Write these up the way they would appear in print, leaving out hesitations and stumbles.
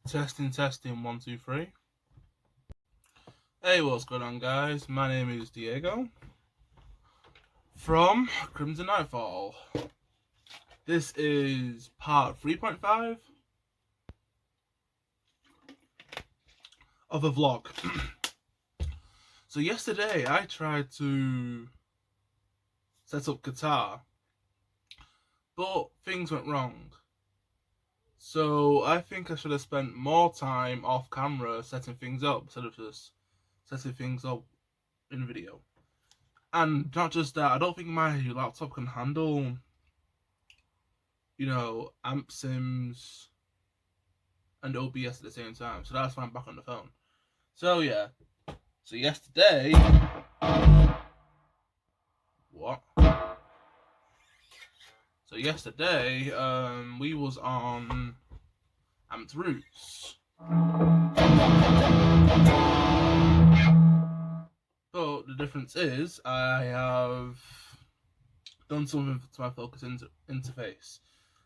Testing, testing, one, two, three. Hey, what's going on, guys? My name is Diego from Crimson Nightfall. This is part 3.5 of a vlog. So yesterday I tried to set up guitar, but things went wrong. So I think I should have spent more time off camera setting things up instead of just setting things up in video. And not just that, I don't think my laptop can handle, amp sims and OBS at the same time. So that's why I'm back on the phone. So yeah. So yesterday, we was on Amped Roots. But the difference is I have done something to my focus interface.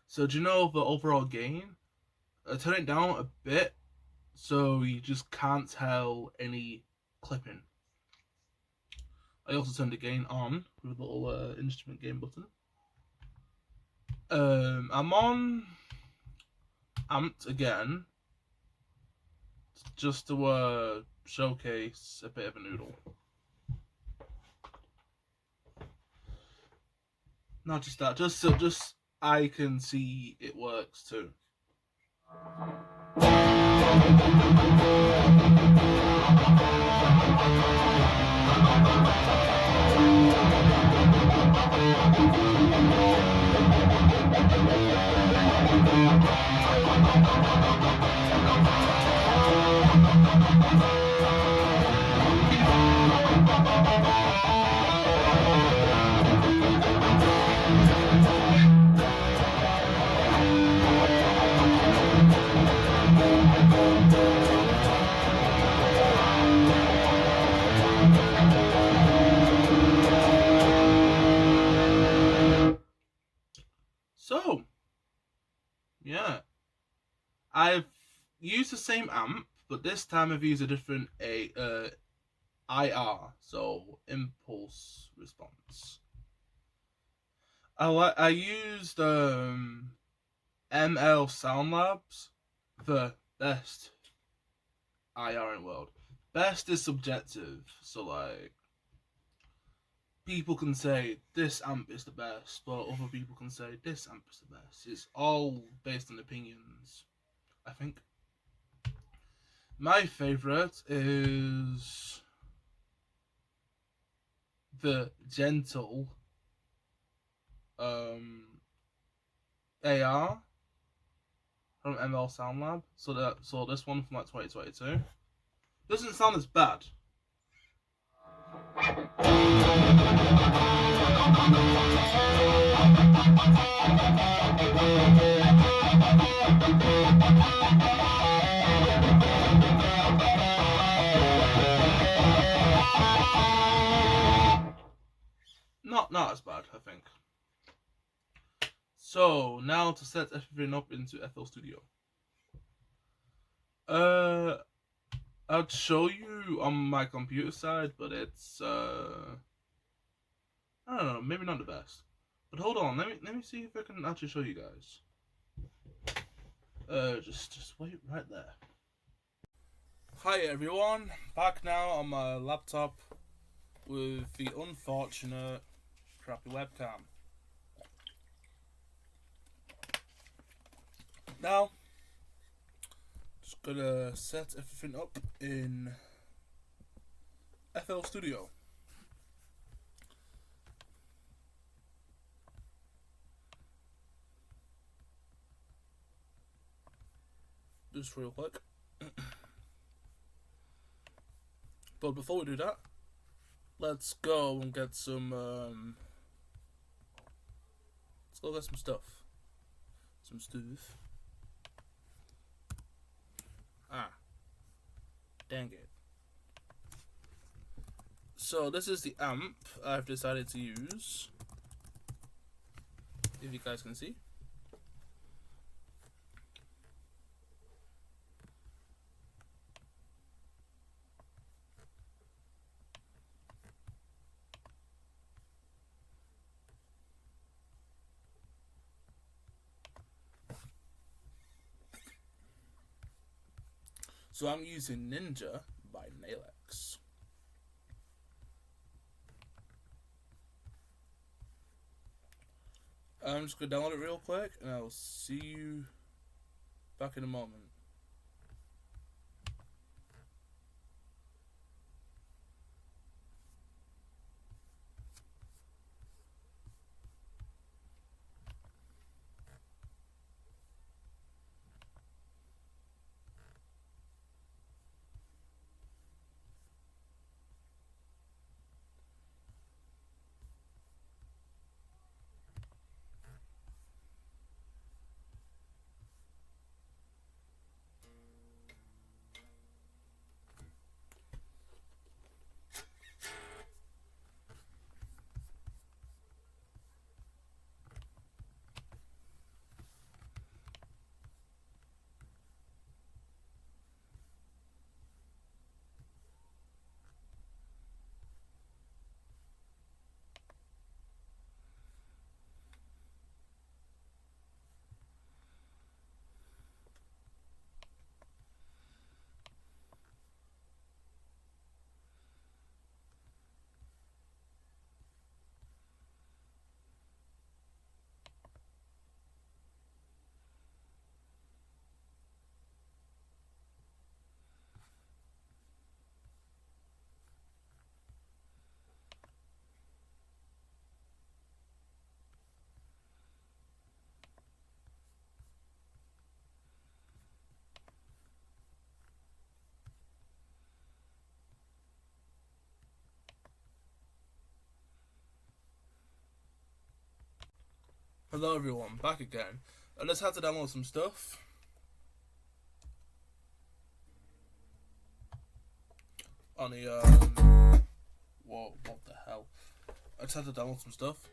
So do you know the overall gain? I turn it down a bit so you just can't tell any clipping. I also turned the gain on with a little instrument gain button. I'm on Amped again just to showcase a bit of a noodle. Not just that, just I can see it works too. So, yeah, I've used the same amp, but this time I've used a different IR, so impulse response. I used ML Sound Labs, the best IR in the world. Best is subjective, so like people can say this amp is the best, but other people can say this amp is the best. It's all based on opinions, I think. My favorite is the Gentle AR from ML Sound Lab. So this one from like 2022 doesn't sound as bad. Not as bad, I think. So now to set everything up into FL Studio. I'd show you on my computer side, but it's I don't know, maybe not the best. But hold on, let me see if I can actually show you guys. Just wait right there. Hi everyone, back now on my laptop with the unfortunate crappy webcam. Now, just gonna set everything up in FL Studio. Just real quick. But before we do that, let's go and get some let's go get some stuff. Dang it. So this is the amp I've decided to use, if you guys can see. So I'm using Ninja by Nailx. I'm just going to download it real quick, and I'll see you back in a moment. Hello everyone, back again. I just had to download some stuff. On the, whoa, what the hell? I just had to download some stuff.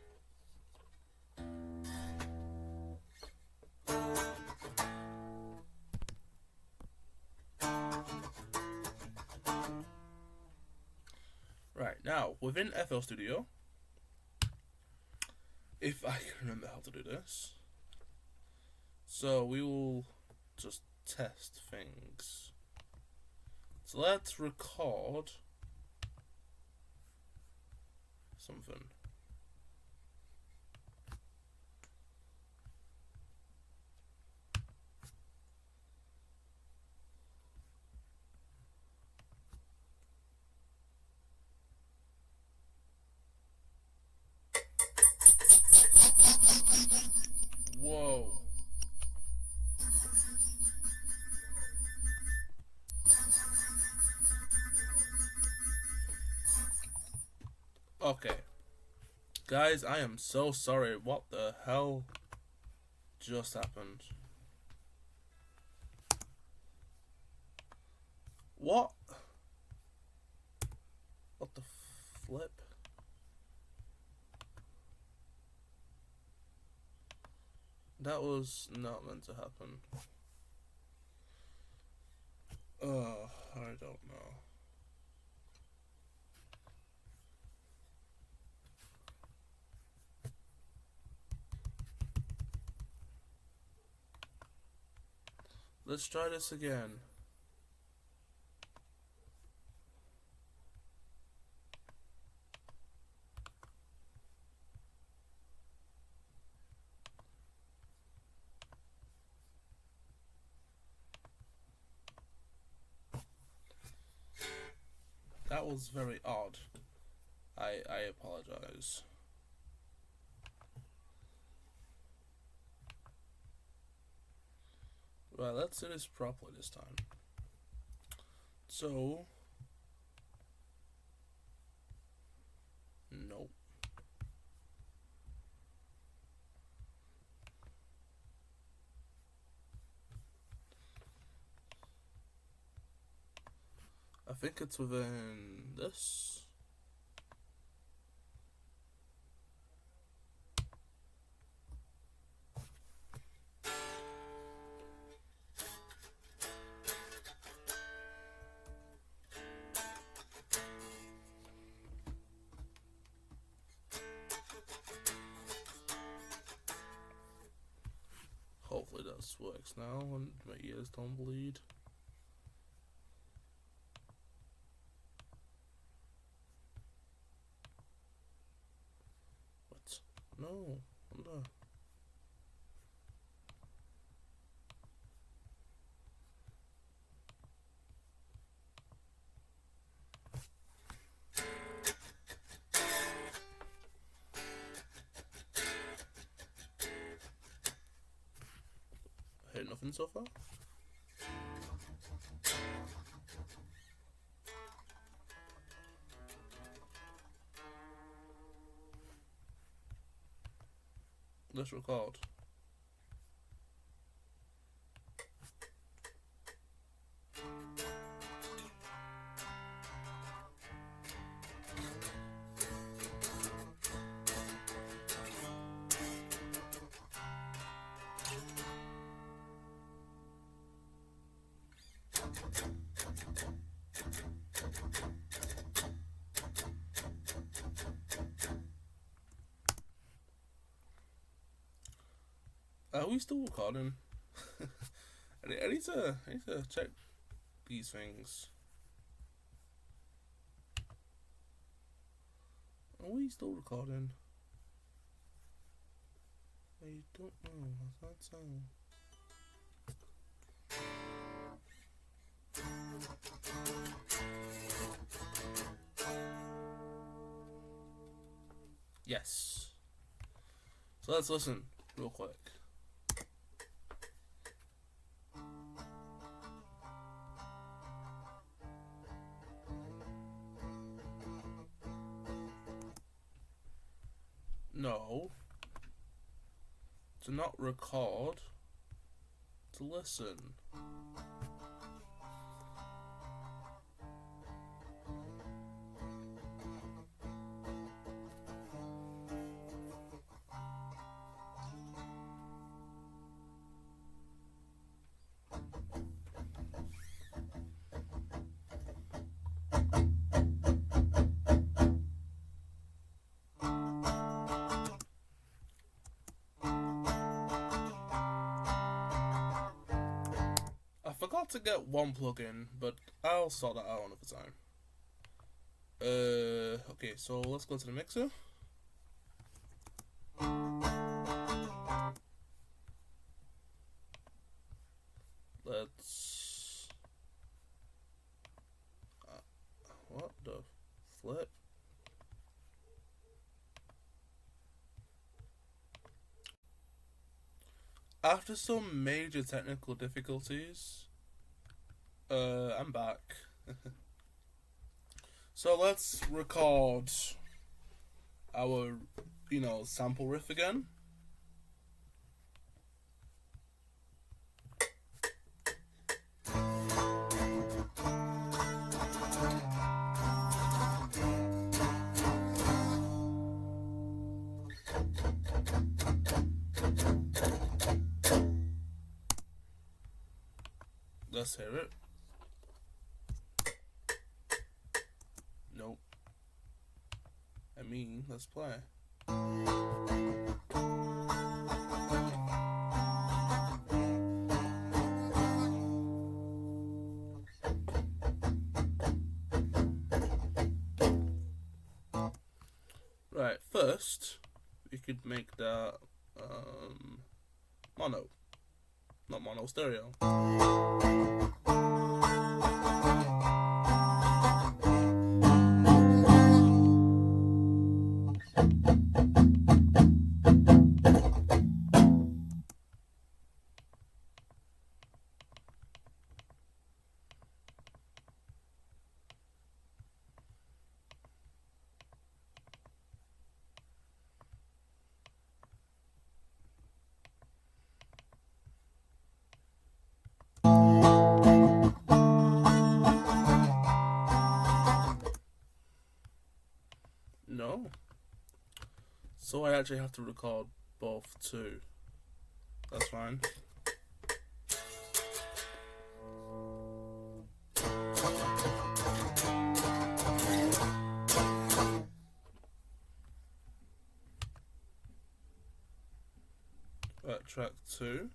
Right, now, within FL Studio, if I can remember how to do this, so we will just test things. So let's record something. Whoa. Okay. Guys, I am so sorry. What the hell just happened? What? What the flip? That was not meant to happen. I don't know. Let's try this again. That was very odd. I apologize. Well, let's do this properly this time. So, nope. I think it's within this. Hopefully this works now and my ears don't bleed. wasn't there? I hit nothing so far. Let's record. Are we still recording? I need to check these things. Are we still recording? I don't know. I can't tell. Yes. So let's listen real quick. No. To not record. To listen. I forgot to get one plugin, but I'll sort that out another time. Okay, so let's go to the mixer. Let's... what the flip? After some major technical difficulties, I'm back. So let's record our, sample riff again. Let's hear it. Nope. I mean, let's play. Right, first, we could make that mono. Not mono, stereo. No. So I actually have to record both too. That's fine. Right, track 2.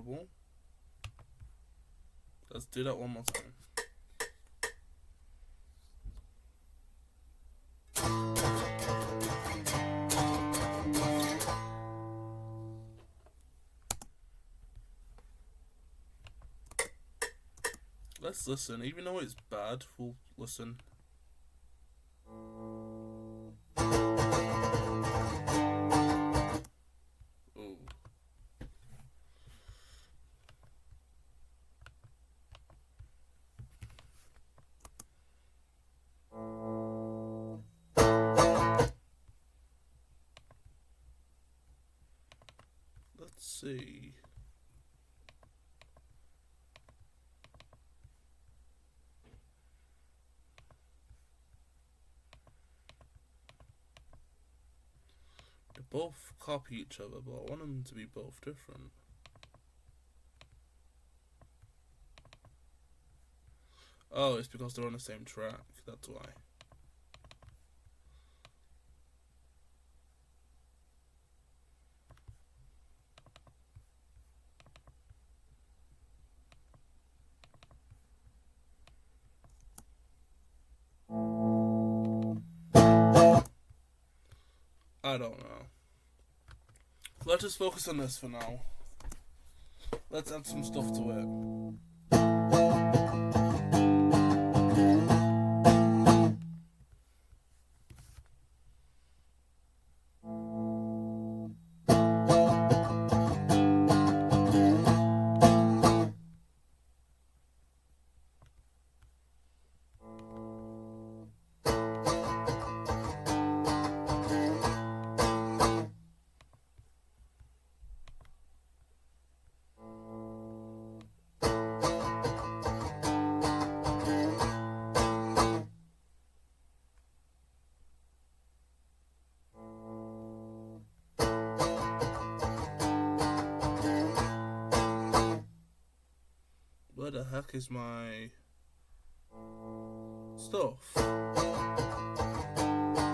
terrible. Let's do that one more time. Let's listen. Even though it's bad, we'll listen. Ooh. Let's see. They both copy each other, but I want them to be both different. Oh, it's because they're on the same track, that's why. I don't know. Let's just focus on this for now. Let's add some stuff to it. Where the heck is my stuff?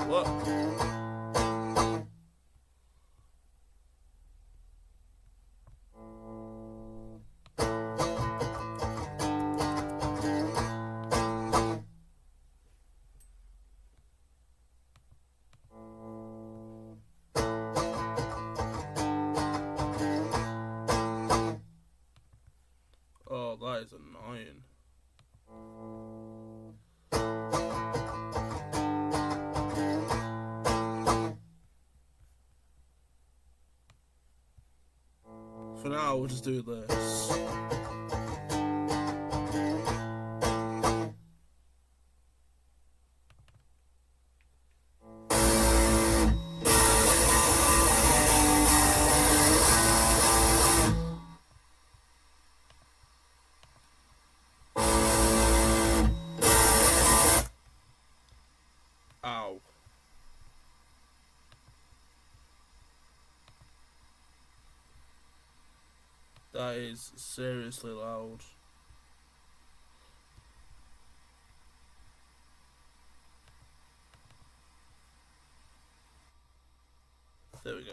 What? Oh, that is annoying. For now, we'll just do this. Ow. That is seriously loud. There we go.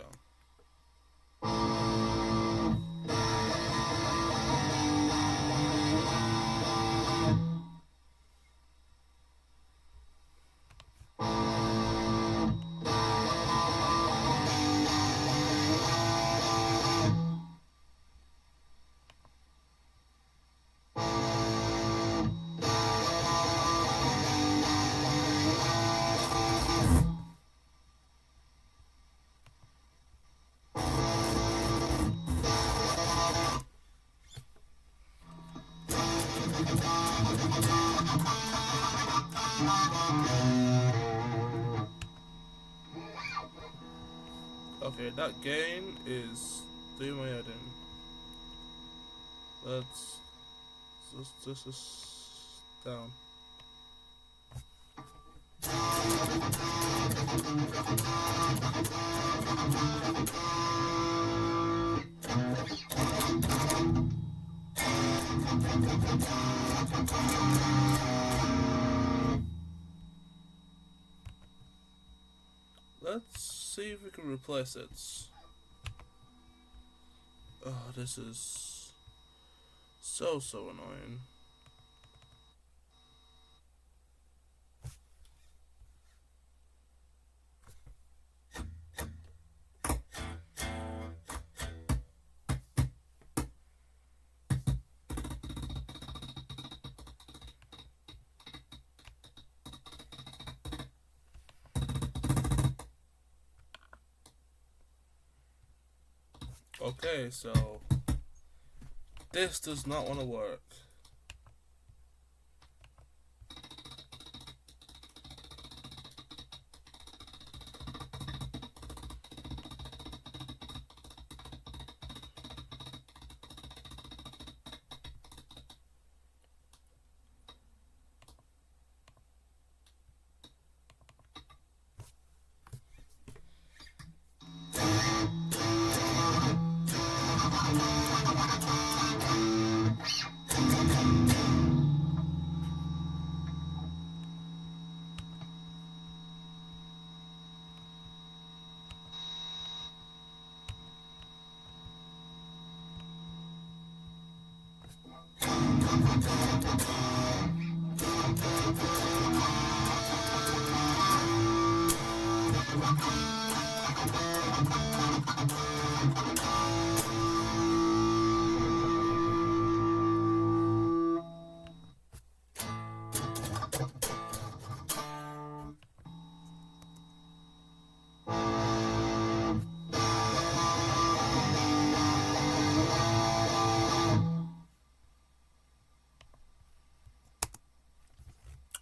Okay, that gain is doing my head in. Let's just down. Let's see if we can replace it. Oh, this is... So annoying. Okay, so this does not want to work.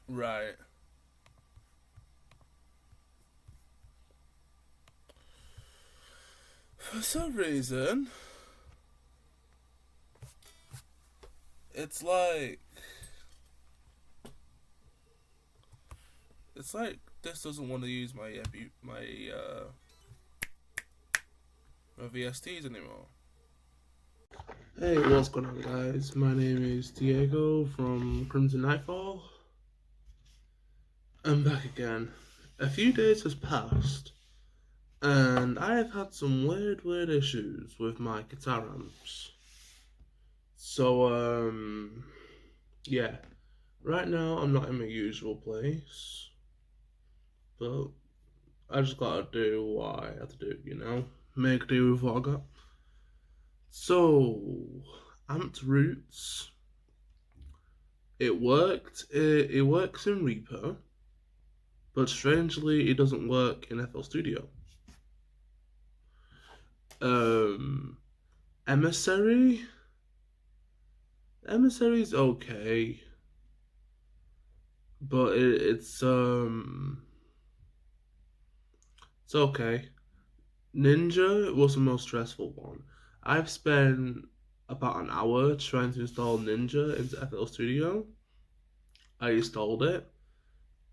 Right. For some reason, it's like this doesn't want to use my VSTs anymore. Hey, what's going on, guys? My name is Diego from Crimson Nightfall. I'm back again. A few days has passed, and I have had some weird issues with my guitar amps. So, yeah. Right now, I'm not in my usual place, but I just gotta do what I have to do, Make do with what I got. So, amped roots. It worked. It works in Reaper, but strangely, it doesn't work in FL Studio. Um, Emissary. Emissary's okay, but it's okay. Ninja was the most stressful one. I've spent about an hour trying to install Ninja into FL Studio. I installed it,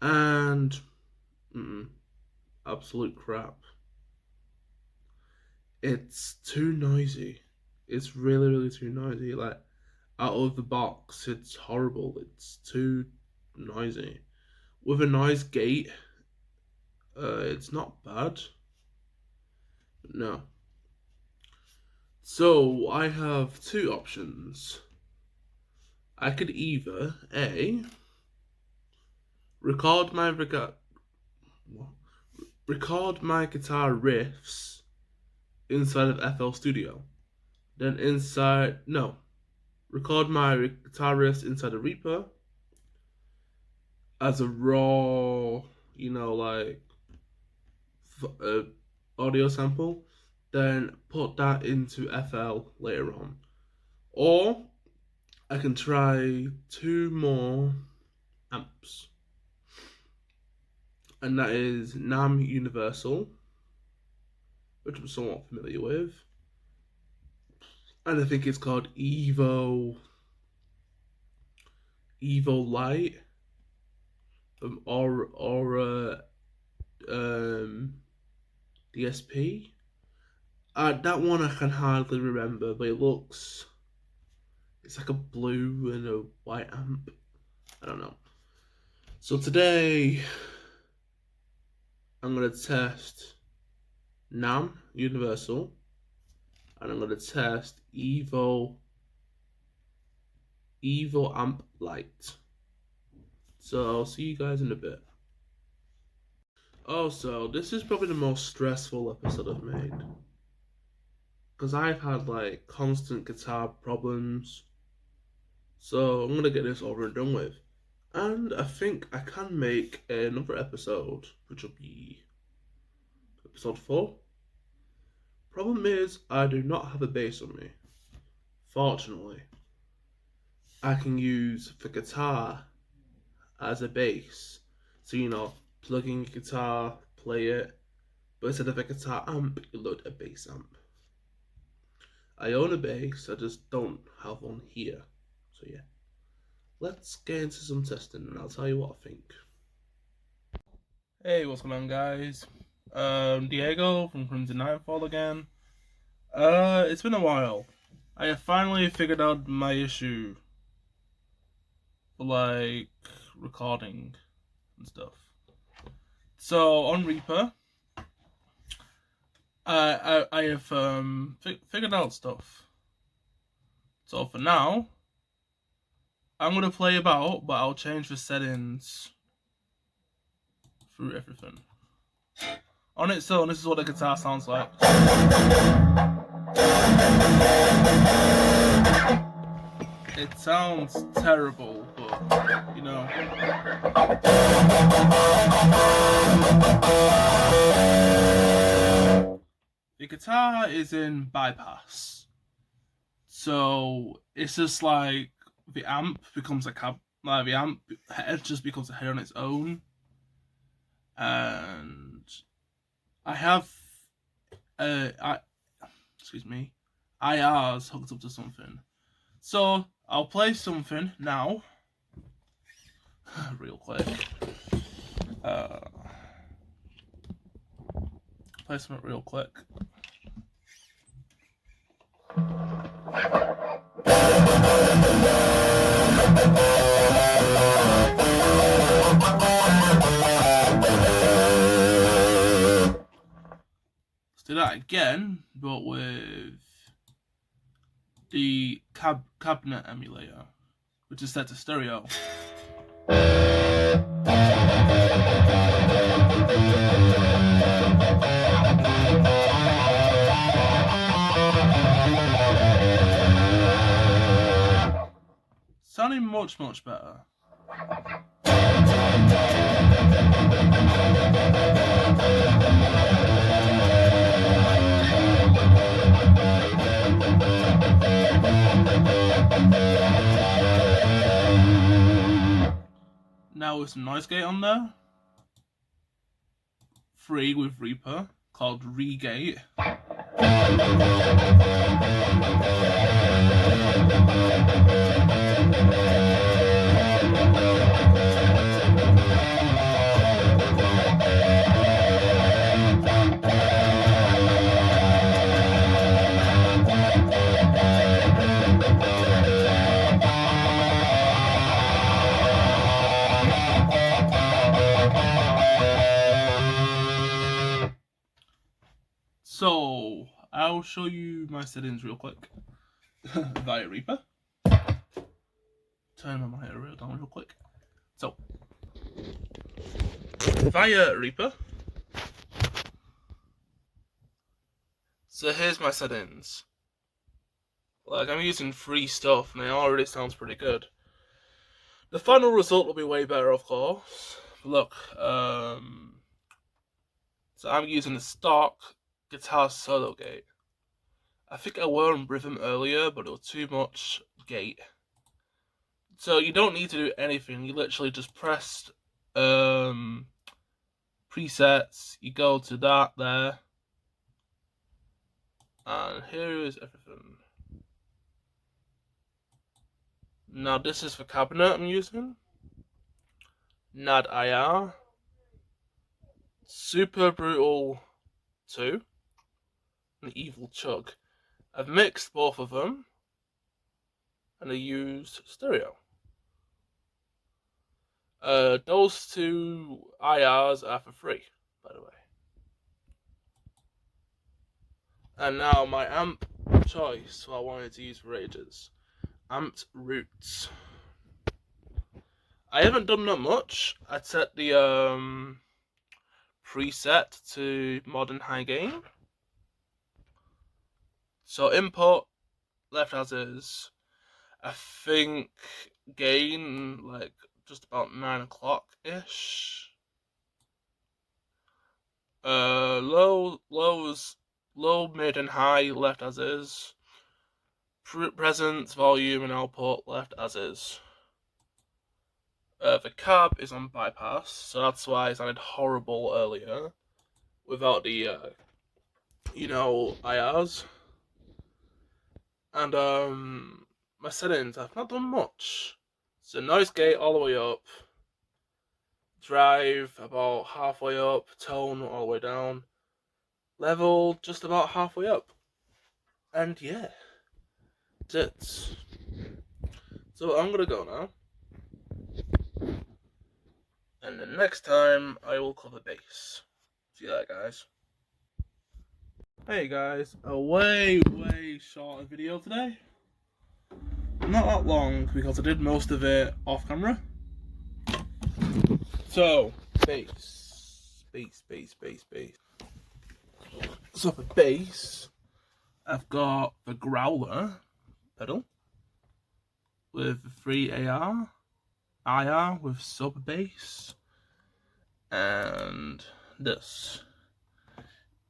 and absolute crap. It's too noisy. It's really too noisy. Like out of the box, it's horrible. It's too noisy. With a noise gate, it's not bad. No. So I have two options. I could either A record my record my guitar riffs inside of FL Studio. Then record my guitar riffs inside of Reaper as a raw, like uh, audio sample. Then put that into FL later on. Or I can try two more amps, and that is NAM Universal, which I'm somewhat familiar with, and I think it's called Evo Light from Aura DSP. That one I can hardly remember, but it's like a blue and a white amp. I don't know. So today I'm gonna test NAM Universal, and I'm gonna test Evo Evil Amp Light. So I'll see you guys in a bit. Also, this is probably the most stressful episode I've made. Because I've had like constant guitar problems. So I'm gonna get this over and done with. And I think I can make another episode, which will be episode 4. Problem is, I do not have a bass on me. Fortunately, I can use the guitar as a bass. So, plugging a guitar, play it, but instead of a guitar amp, you load a bass amp. I own a bass, I just don't have one here. So, yeah. Let's get into some testing and I'll tell you what I think. Hey, what's going on, guys? Diego from Crimson Nightfall again. It's been a while. I have finally figured out my issue for like recording and stuff. So on Reaper, I have figured out stuff. So for now, I'm gonna play about, but I'll change the settings through everything. On its own, this is what the guitar sounds like. It sounds terrible, but the guitar is in bypass, so it's just like the amp becomes a cab. Like the amp head just becomes a head on its own, and I have IRs hooked up to something. So I'll play something now, real quick. Play something real quick. Let's do that again, but with the cabinet emulator, which is set to stereo. Sounding much better. Now with some noise gate on there. Free with Reaper, called Regate. So, I'll show you my settings real quick via Reaper. Turn my monitor down real quick. So, via Reaper. So here's my settings. Like, I'm using free stuff and it already sounds pretty good. The final result will be way better, of course. Look, so I'm using a stock guitar solo gate. I think I were on rhythm earlier, but it was too much gate. So you don't need to do anything. You literally just press presets. You go to that there, and here is everything. Now this is the cabinet I'm using. NAD IR, Super Brutal 2, and Evil Chug. I've mixed both of them, and I used stereo. Those two IRs are for free, by the way. And now my amp choice, so I wanted to use for ages. amped roots. I haven't done that much. I'd set the preset to modern high gain. So input left as is. I think gain like just about 9 o'clock ish. Low, mid, and high left as is. Presence, volume, and output left as is. The cab is on bypass, so that's why it sounded horrible earlier without the, IRs. And my settings, I've not done much. So noise gate all the way up, drive about halfway up, tone all the way down, level just about halfway up. And yeah, that's it. So I'm gonna go now. And the next time I will cover bass. See you later, guys. Hey guys, a way shorter video today. Not that long because I did most of it off camera. So, bass. So for bass, I've got the growler pedal with the 3 IR with sub bass, and this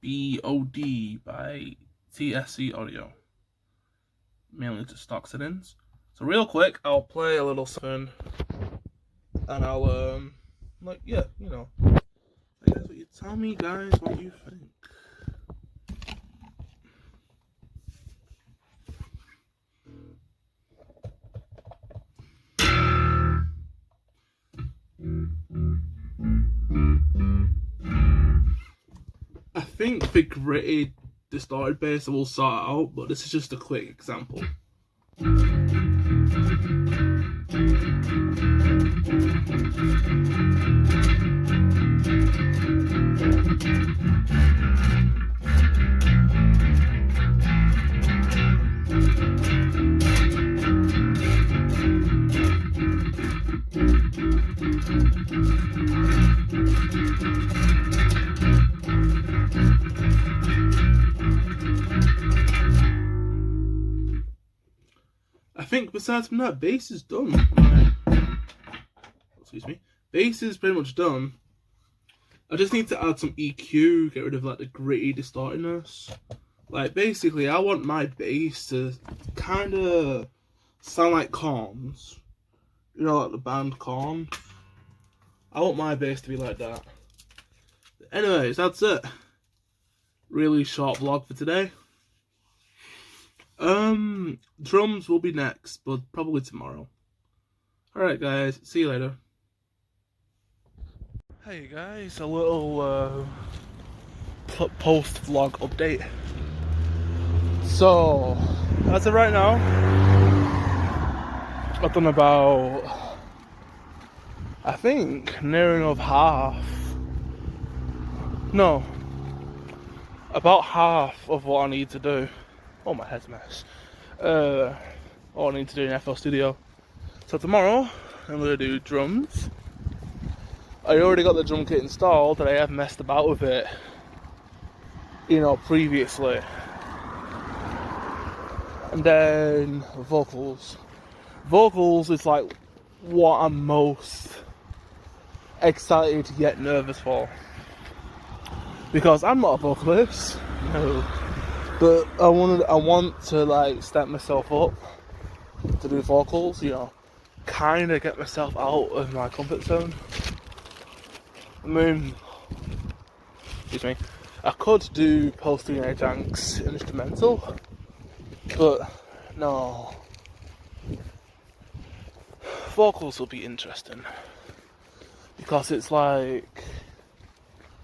BOD by TSC Audio, mainly to stock settings. So real quick, I'll play a little something, and I'll I guess what you tell me, guys, what you think. I think the gritty distorted bass will sort it out, but this is just a quick example. I think besides from that, bass is done. Excuse me. Bass is pretty much done. I just need to add some EQ, get rid of like the gritty distortedness. Like basically, I want my bass to kind of sound like Corns. You know, like the band Corn. I want my bass to be like that. Anyways, that's it. Really short vlog for today. Drums will be next, but probably tomorrow. Alright guys, see you later. Hey guys, a little post-vlog update. So, as of right now, I've done about, I think, near enough half. No, about half of what I need to do. Oh, my head's a mess. What I need to do in FL Studio. So tomorrow, I'm going to do drums. I already got the drum kit installed, and I have messed about with it, previously. And then vocals. Vocals is like what I'm most excited yet nervous for. Because I'm not a vocalist, no. But I want to like step myself up to do vocals, kind of get myself out of my comfort zone. I mean, excuse me, I could do post-3 Janks instrumental, but no. Vocals will be interesting because it's like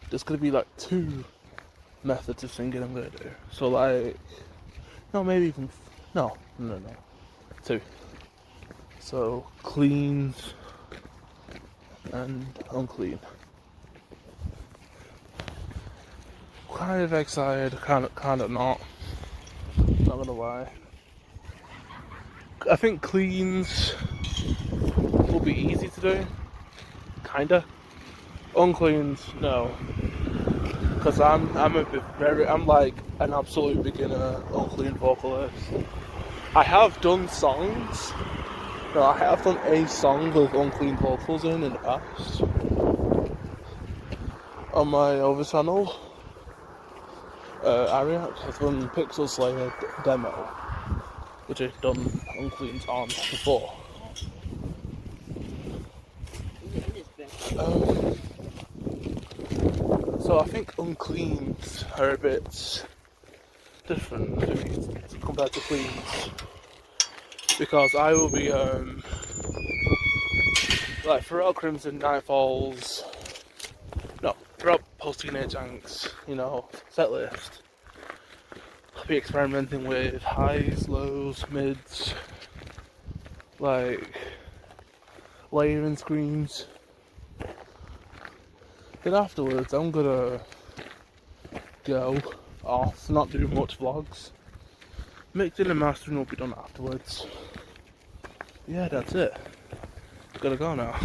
there's gonna be like 2 methods of singing I'm gonna do. So like, no, maybe even no, 2. So clean and unclean. Kind of excited, kind of not. Not gonna lie. I think cleans will be easy to do, kinda. Uncleans, no, because I'm like an absolute beginner unclean vocalist. I have done songs. No, I have done a song with unclean vocals in the past on my other channel. Ariak has done Pixel Slayer demo, which I've done uncleans on before. Um, so I think uncleans are a bit different to me compared to cleans, because I will be like throughout Crimson Nightfalls, no, throughout post Teenage Angst, set list. I'll be experimenting with highs, lows, mids, like layering screens. Then afterwards, I'm gonna go off, not do much vlogs. Mixing and mastering will be done afterwards. Yeah, that's it. Gotta go now.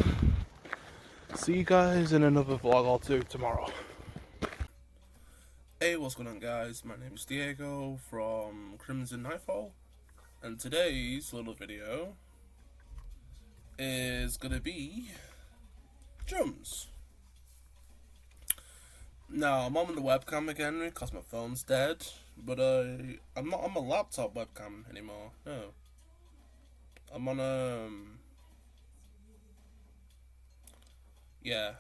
See you guys in another vlog or two tomorrow. Hey, what's going on, guys? My name is Diego from Crimson Nightfall, and today's little video is gonna be drums. Now, I'm on the webcam again because my phone's dead, but I'm not on my laptop webcam anymore. No, I'm on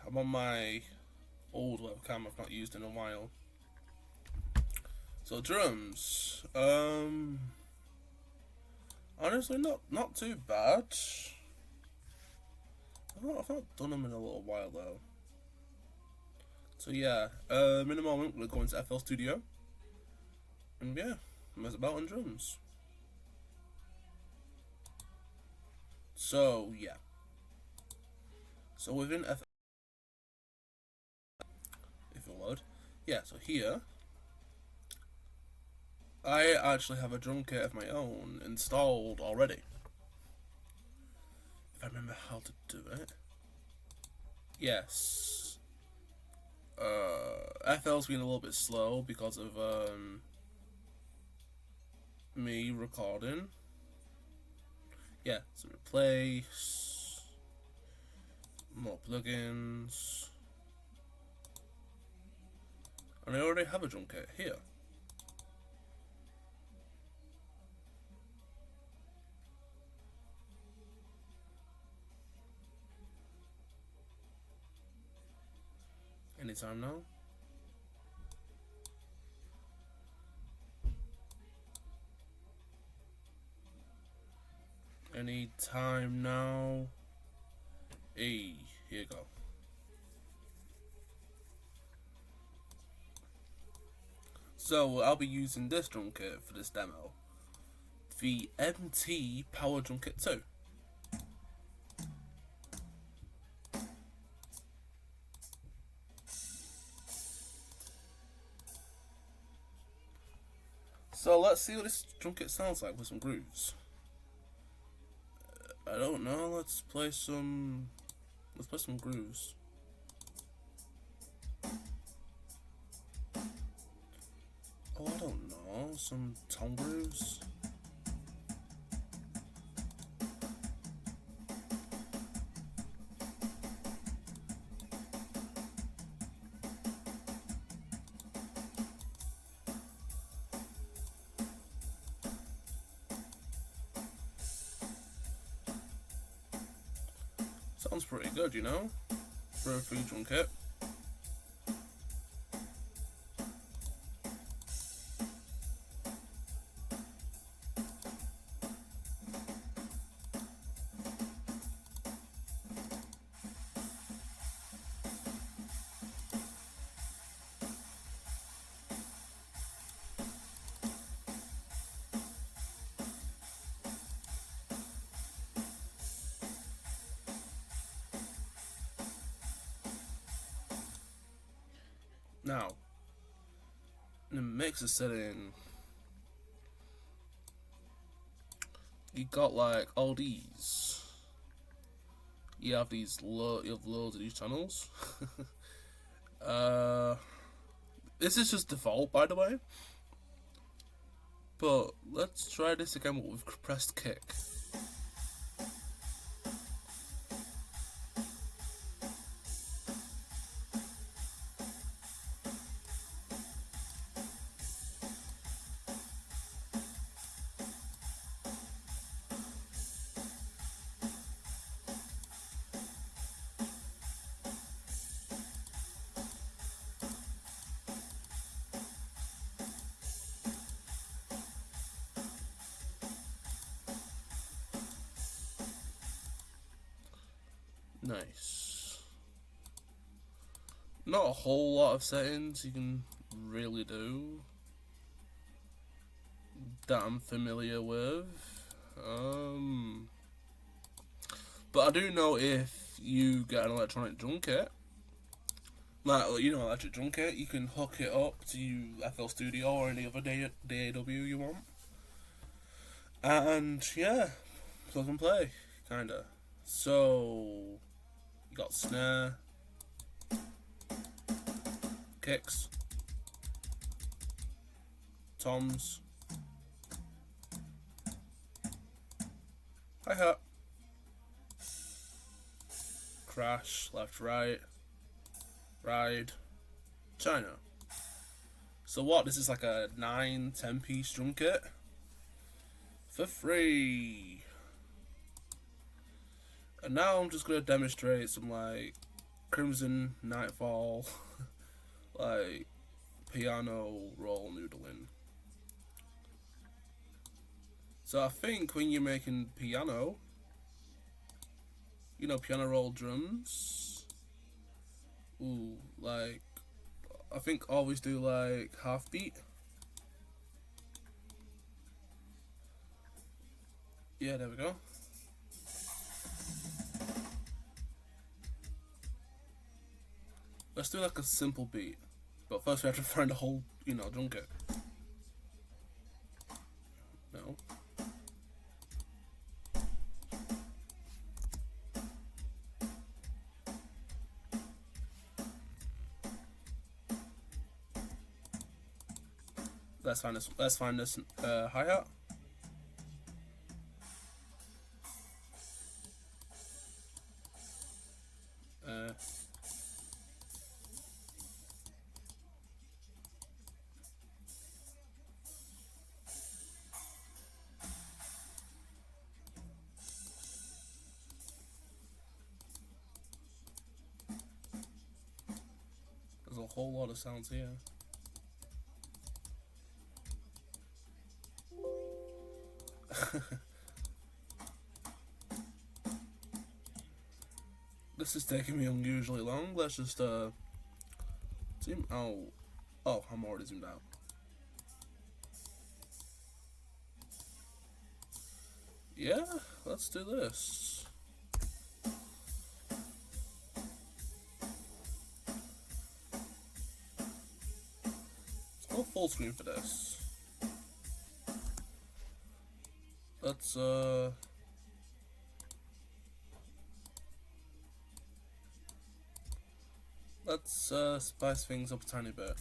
I'm on my old webcam I've not used in a while. So drums, honestly not too bad. I've not done them in a little while though. So yeah, in a moment we're going to FL Studio, and yeah, mess about on drums. So yeah, so within FL, if it load, yeah. So here, I actually have a drum kit of my own installed already. If I remember how to do it, yes. FL's been a little bit slow because of me recording. Yeah, so replace, more plugins, and I already have a drum kit here. Anytime now. Anytime now. Hey, here you go. So I'll be using this drum kit for this demo. The MT Power Drum Kit 2. So let's see what this drum kit sounds like with some grooves. I don't know, let's play some grooves. Oh, I don't know, some tom grooves. Sounds pretty good, for a free drum kit. Now, in the mixer setting, you got like all these. You have you have loads of these channels. uh, this is just default, by the way. But let's try this again with pressed kick. Nice. Not a whole lot of settings you can really do that I'm familiar with. But I do know if you get an electronic drum kit, like electric drum kit, you can hook it up to FL Studio or any other DAW you want, and yeah, plug and play, kinda. So you got snare, kicks, toms, hi-hat, crash, left, right, ride, China. So what, this is like a 9-10 piece drum kit for free. And now I'm just gonna demonstrate some like Crimson Nightfall like piano roll noodling. So I think when you're making piano, piano roll drums, like I think always do like half beat. Yeah, there we go. Let's do like a simple beat, but first we have to find a whole, drum kit. No. Let's find this hi-hat. There's a whole lot of sounds here. This is taking me unusually long. Let's just zoom out. Oh, I'm already zoomed out. Yeah, let's do this. Let's go full screen for this. Let's spice things up a tiny bit.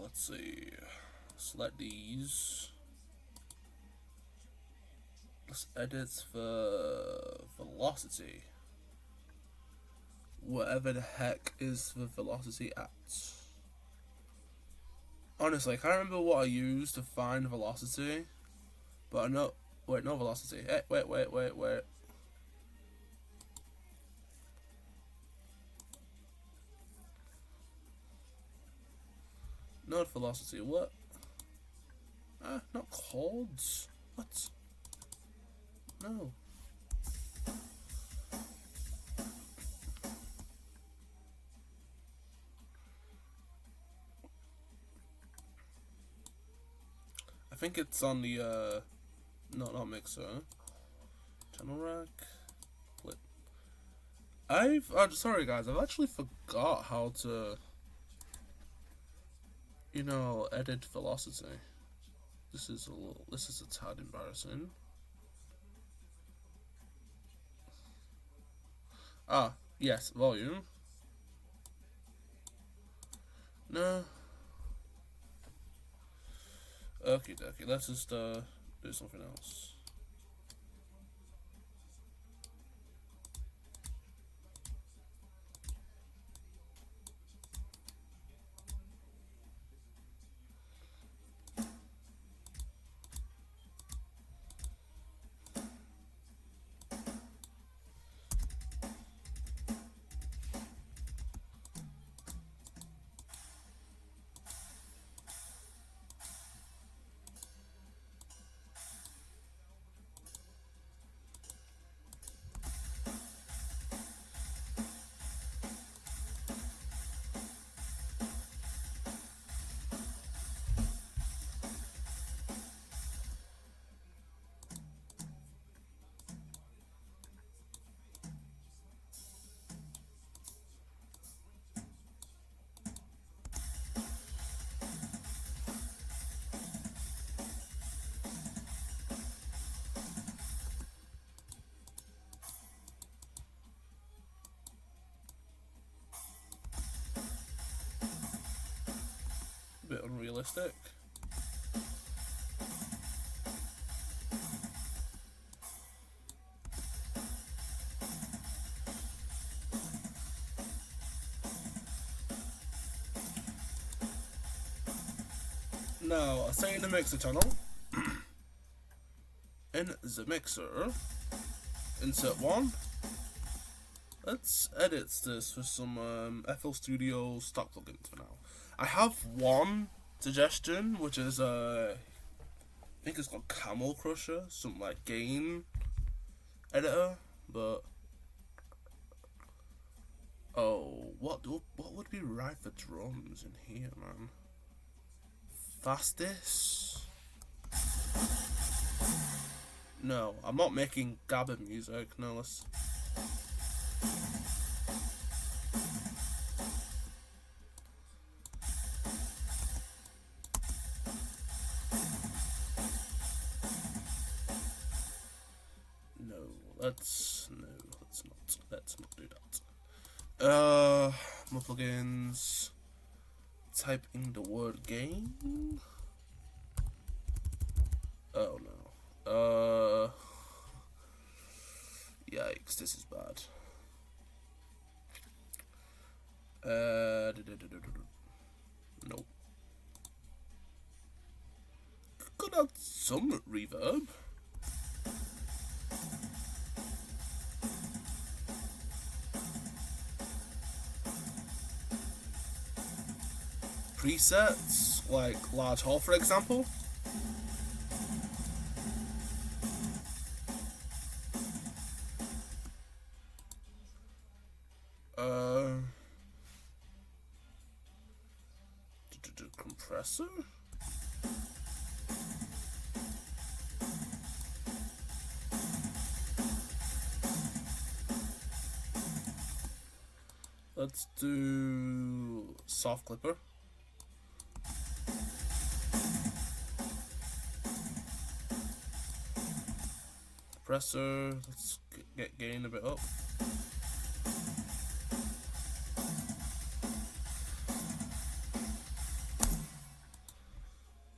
Let's see. Select these. Let's edit for velocity. Whatever the heck is the velocity at. Honestly, I can't remember what I used to find velocity, but I know. Wait, no velocity. Hey, wait. Node velocity. What? Not chords. What? No. I think it's on the not mixer. Channel rack. Split. I'm sorry guys, I've actually forgot how to, edit velocity. This is a tad embarrassing. Ah, yes, volume. No. Okay, let's just do something else. A bit unrealistic. Now, I say in the mixer channel. In the mixer, insert one. Let's edit this with some FL Studio stock plugins for now. I have one suggestion, which is I think it's called Camel Crusher, some like gain editor, but what would be right for drums in here, man? Fastest? No, I'm not making gabba music. No, let's. No, let's not do that. My plugins. Type in the word gain. Oh no. Yikes, this is bad. Nope. Could add some reverb. Presets, like large hall for example. Compressor. Let's do soft clipper. Compressor. Let's get gain a bit up.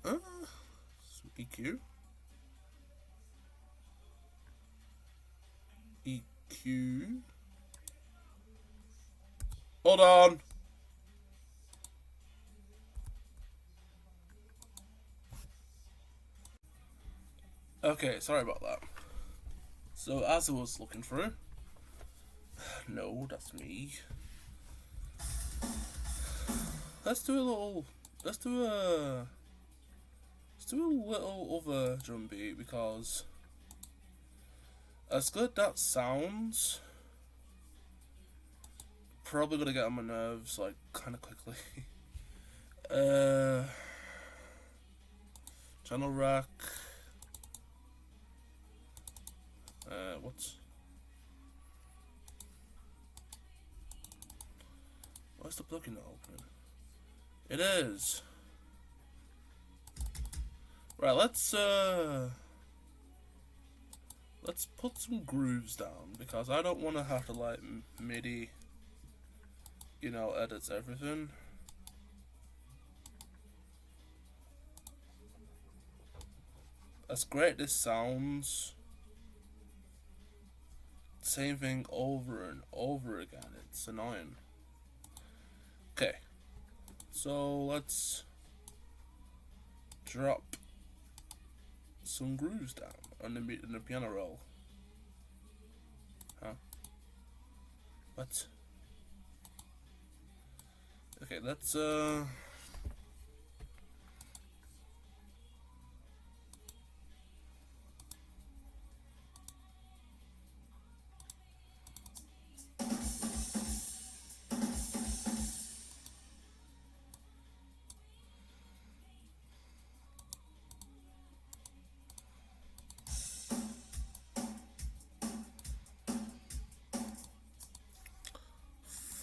Some EQ. EQ. Hold on. Okay, sorry about that. So as I was looking through, no, that's me. Let's do a little other drum beat because as good that sounds, probably gonna get on my nerves like kind of quickly. Channel rack. What's Where's the plugin not opening? It is. Right, let's put some grooves down because I don't want to have to like MIDI, edit everything. As great this sounds, same thing over and over again. It's annoying. Okay, so let's drop some grooves down on the piano roll. Huh? What? Okay, let's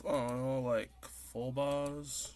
I don't know, like 4 bars.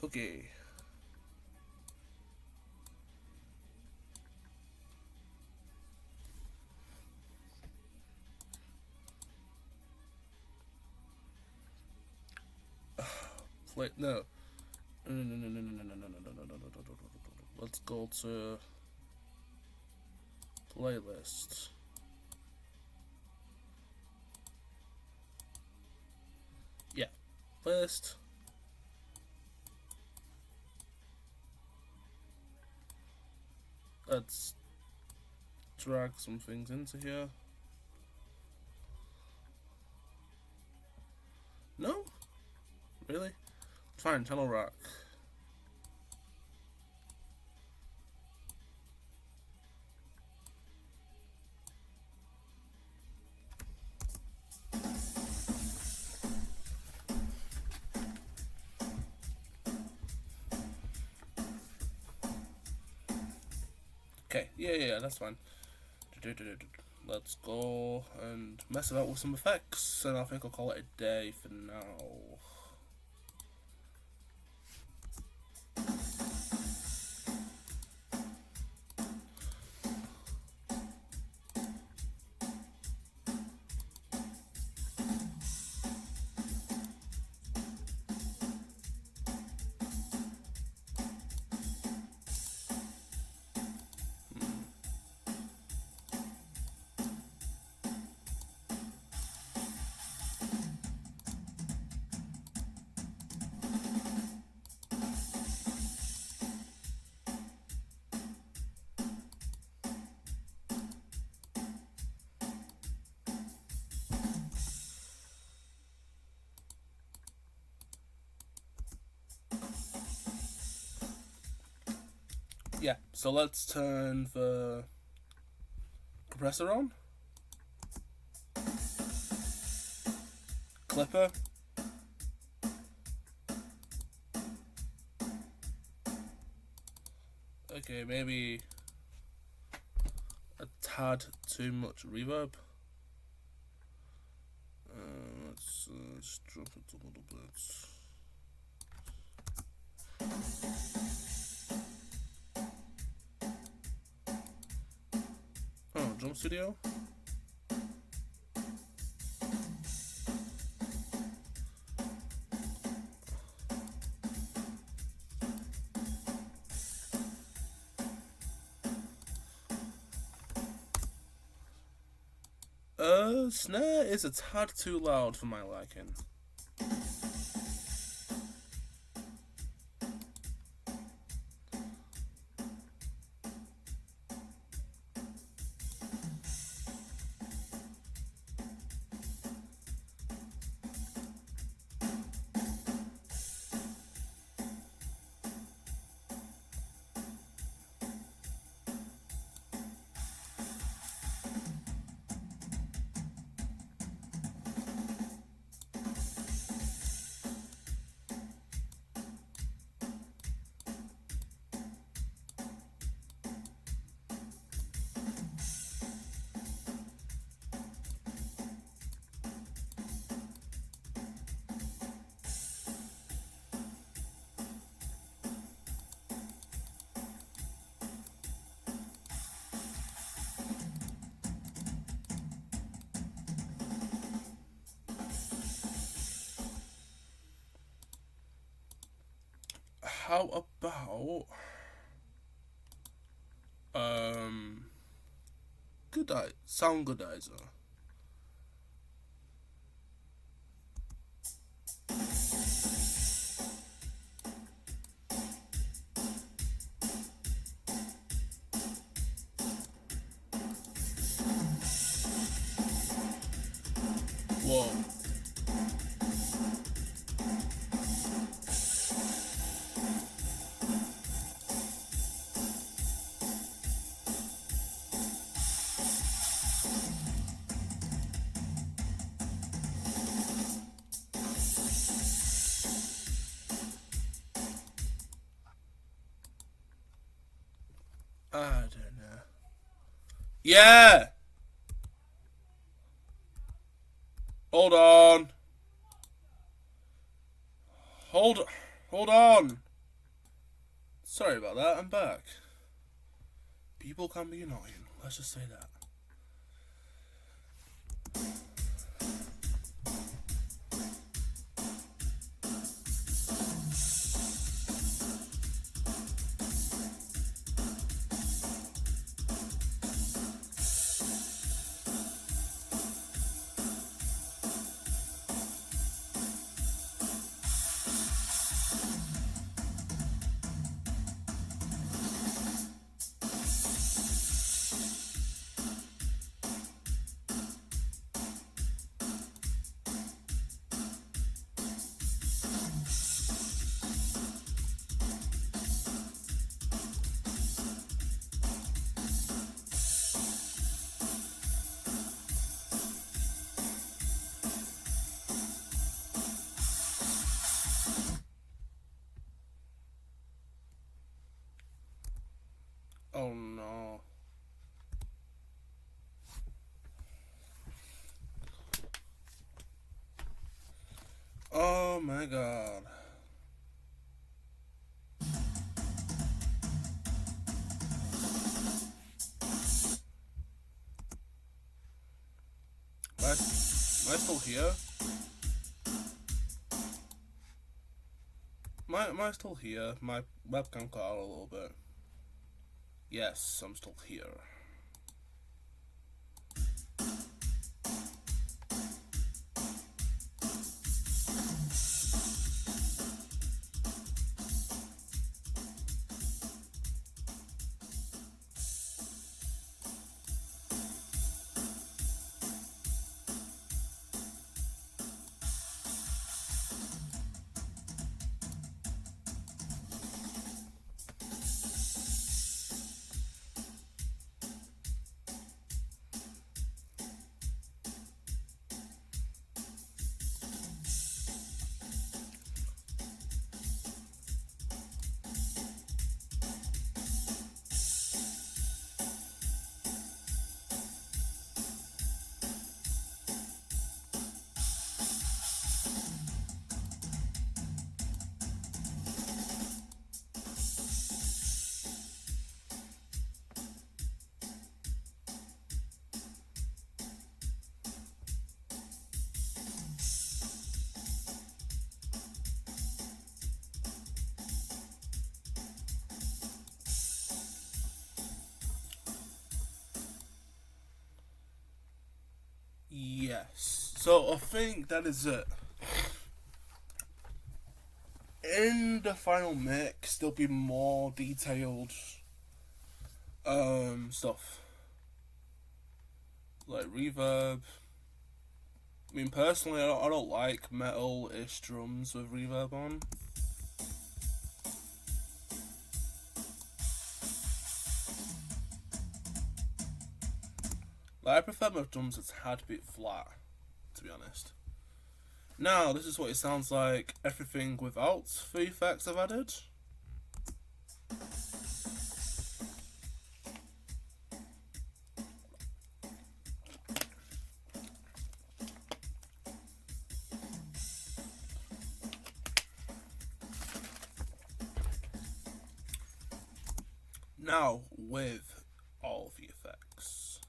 Okay. Wait, no. Let's go to playlist. Yeah, playlist. Let's drag some things into here. No? Really? Fine, channel rock. Okay, yeah, that's fine. Let's go and mess about with some effects, and I think I'll call it a day for now. Yeah, so let's turn the compressor on. Clipper. Okay, maybe a tad too much reverb. Let's just drop it a little bit. Oh, drum studio. The snare is a tad too loud for my liking. How about sound goodizer? Whoa. I don't know. Yeah! Hold on. Hold on. Sorry about that, I'm back. People can be annoying, let's just say that. Oh no. Oh my god. Am I still here? Am I still here? My webcam cut out a little bit. Yes, I'm still here. yes. So I think that is it. In the final mix, there'll be more detailed stuff like reverb. I mean, personally, I don't like metal-ish drums with reverb on. Like, I prefer my drums a tad bit flat, to be honest. Now, this is what it sounds like, everything without the effects I've added. Now, with all the effects.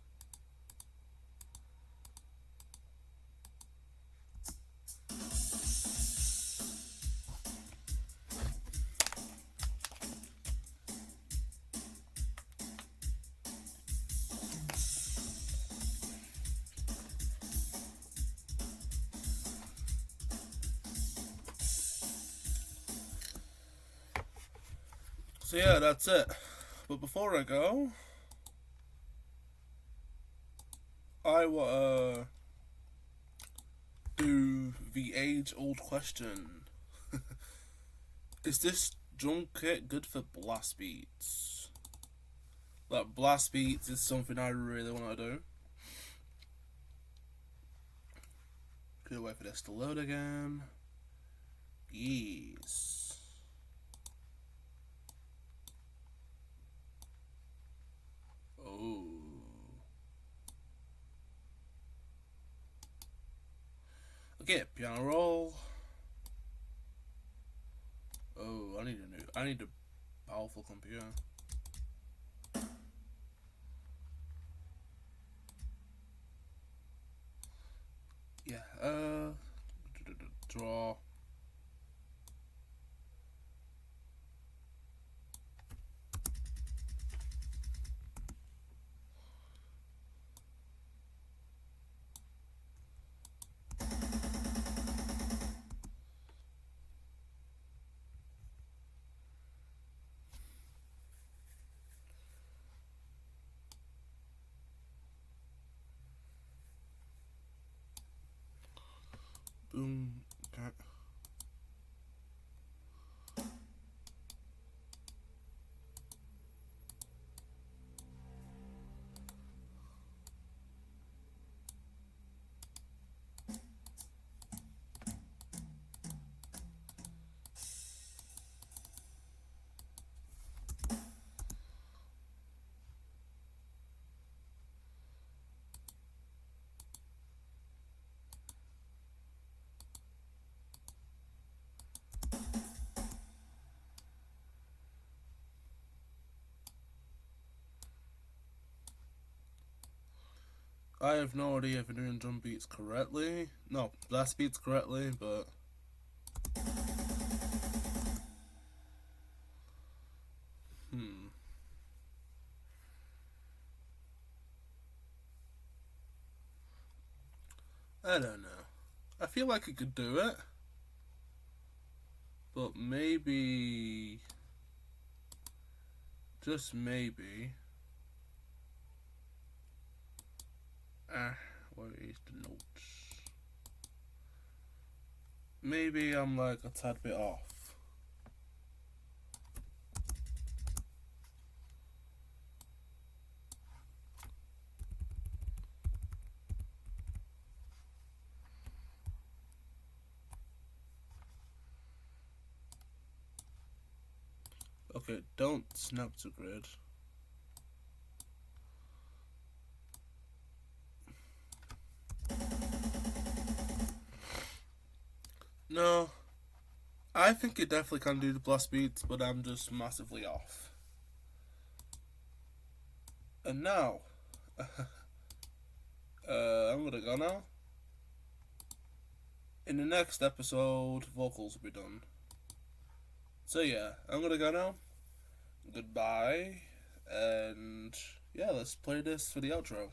So yeah, that's it. But before I go, I will do the age-old question. Is this drum kit good for blast beats? Like, blast beats is something I really want to do. Could wait for this to load again. Yes. Oh. Okay, piano roll. Oh, I need a powerful computer. Yeah, draw. Boom. Okay. I have no idea if I'm doing drum beats correctly. No, blast beats correctly, but I don't know. I feel like I could do it, but maybe, just maybe. Where is the notes? Maybe I'm like a tad bit off. Okay, don't snap to grid. No, I think it definitely can do the blast beats, but I'm just massively off. And now, I'm gonna go now. In the next episode, vocals will be done. So yeah, I'm gonna go now. Goodbye, and yeah, let's play this for the outro.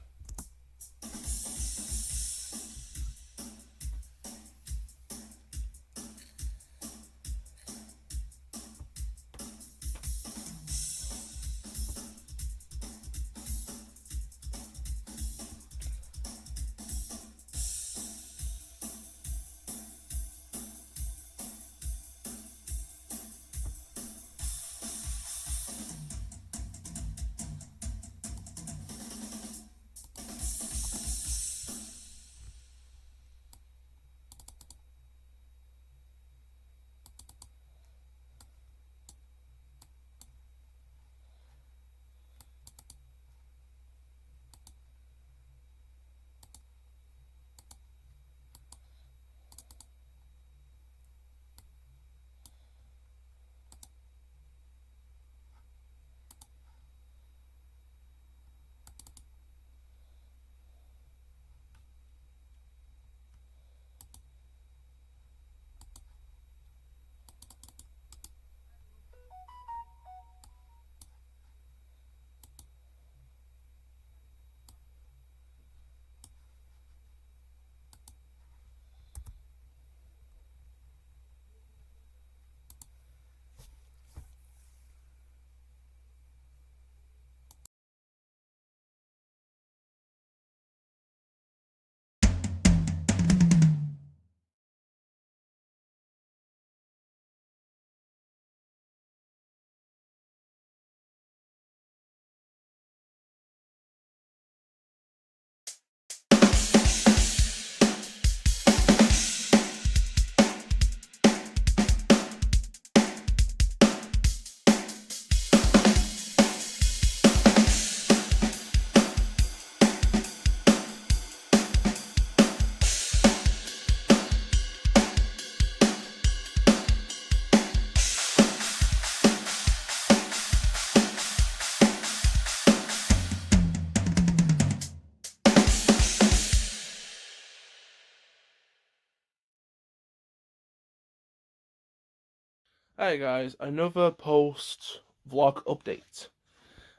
Hey guys, another post vlog update.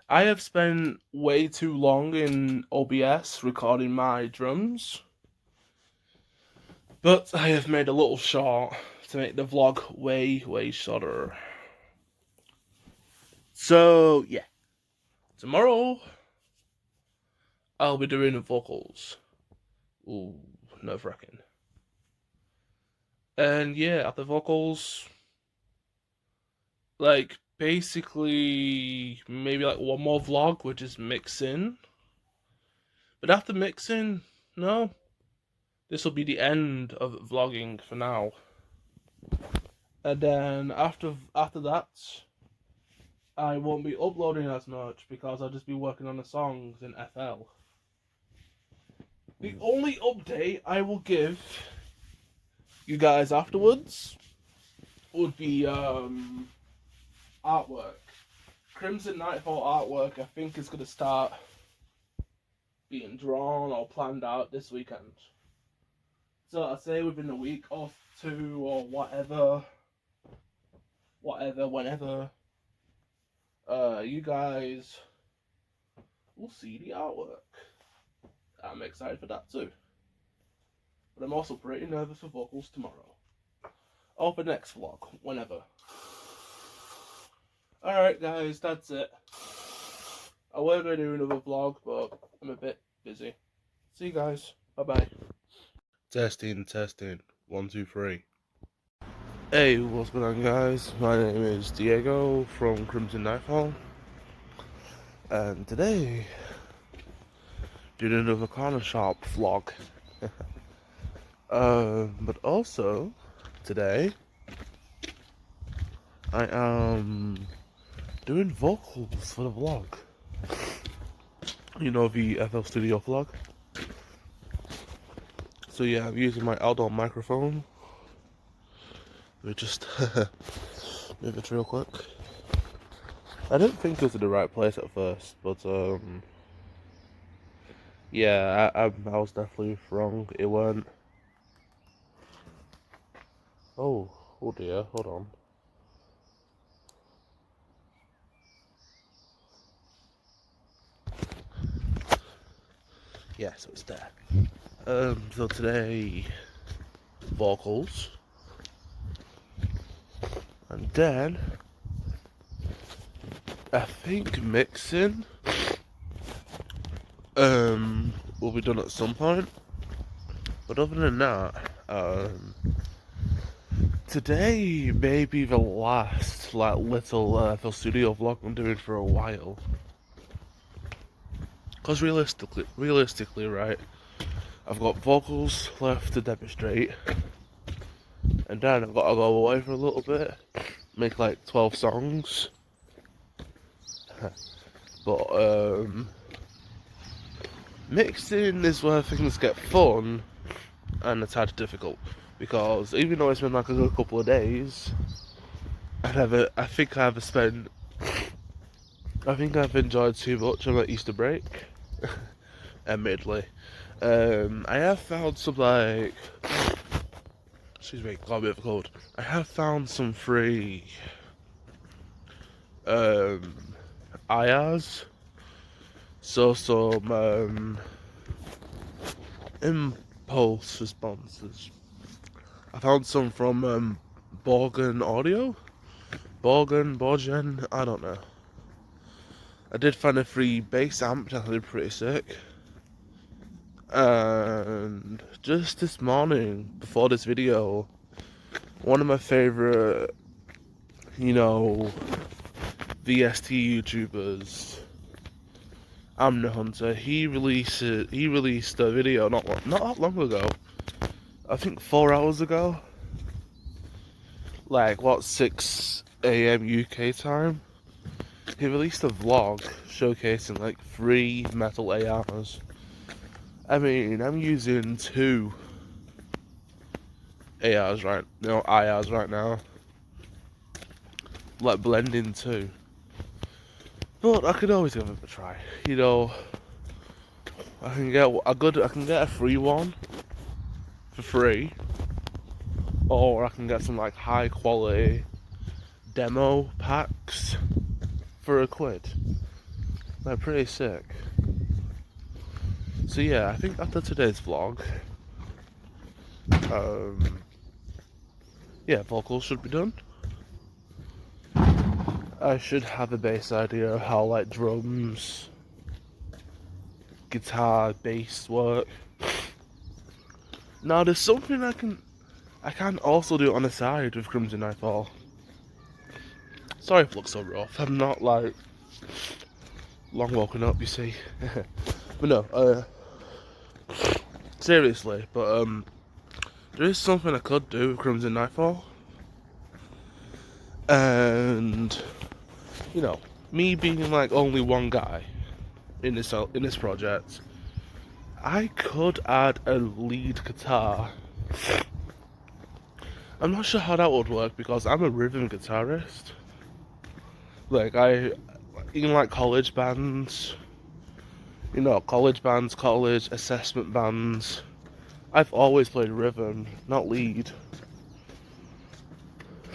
I have spent way too long in OBS recording my drums, but I have made a little short to make the vlog way shorter. So yeah, tomorrow I'll be doing the vocals. Ooh, nerve-wracking. And yeah, after vocals, like basically maybe like one more vlog, which is mixing. But after mixing, no, this will be the end of vlogging for now. And then after that, I won't be uploading as much because I'll just be working on the songs in FL. The only update I will give you guys afterwards would be artwork. Crimson Nightfall artwork I think is going to start being drawn or planned out this weekend. So I'd say within a week or two or whatever, whenever, you guys will see the artwork. I'm excited for that too. But I'm also pretty nervous for vocals tomorrow. Or for next vlog, whenever. Alright guys, that's it. I was going to do another vlog, but I'm a bit busy. See you guys. Bye bye. Testing. 1, 2, 3. Hey, what's going on guys? My name is Diego from Crimson Nightfall. And today, doing another corner shop vlog. But also, today, I am doing vocals for the vlog. You know, the FL Studio vlog. So yeah, I'm using my outdoor microphone. Let me just move it real quick. I didn't think it was in the right place at first, but yeah, I was definitely wrong. It weren't. Oh dear, hold on. Yeah, so it's there. So today, vocals. And then, I think mixing, will be done at some point. But other than that, today may be the last, like, little, FL Studio vlog I'm doing for a while. Because realistically, right, I've got vocals left to demonstrate, and then I've got to go away for a little bit, make like 12 songs. But mixing is where things get fun and a tad difficult, because even though it's been like a good couple of days, I think I've enjoyed too much on my Easter break. Admittedly, I have found some excuse me, got a bit of a cold. I have found some free IRs, so some impulse responses. I found some from Borgen, I don't know. I did find a free bass amp that I did pretty sick. And just this morning, before this video, one of my favourite, VST YouTubers, I'm the Hunter, he released a video not that long ago. I think 4 hours ago. Like, 6 AM UK time? He released a vlog showcasing like 3 metal ARs. I mean, I'm using 2 IRs right now. Like blending 2. But I could always give it a try. I can get a free one for free. Or I can get some like high quality demo packs for £1. They're pretty sick. So yeah, I think after today's vlog, yeah, vocals should be done. I should have a base idea of how like drums, guitar, bass work. Now there's something I can also do on the side with Crimson Nightfall. Sorry if it looks so rough. I'm not like long woken up, you see. But no, seriously, but there is something I could do with Crimson Nightfall. And you know, me being like only one guy in this project, I could add a lead guitar. I'm not sure how that would work because I'm a rhythm guitarist. Like in like college bands, you know, college bands, college assessment bands, I've always played rhythm, not lead.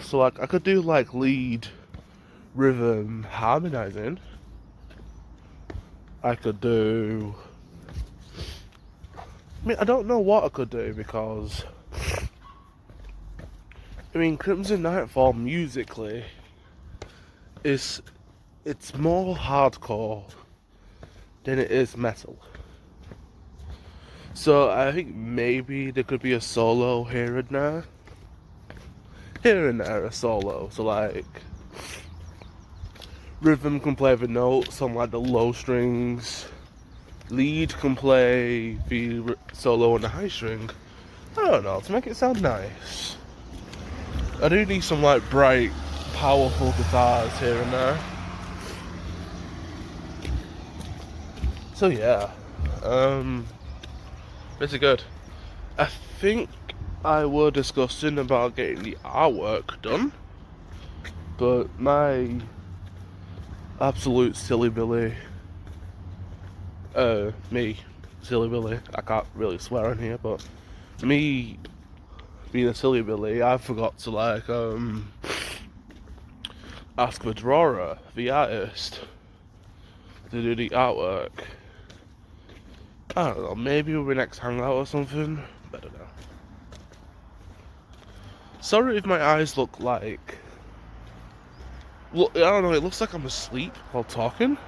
So like I could do like lead, rhythm, harmonizing. I could do, I mean, I don't know what I could do because, I mean, Crimson Nightfall musically it's more hardcore than it is metal. So I think maybe there could be a solo here and there. Here and there, a solo. So like, rhythm can play the notes on like the low strings. Lead can play the solo on the high string. I don't know, to make it sound nice. I do need some like bright, powerful guitars here and there. So yeah, pretty good. I think I were discussing about getting the artwork done, but my absolute silly Billy, silly Billy, I can't really swear on here, but me being a silly Billy, I forgot to like ask the drawer, the artist, to do the artwork. I don't know, maybe we'll be next hangout or something. I don't know. Sorry if my eyes look like... Well, I don't know, it looks like I'm asleep while talking.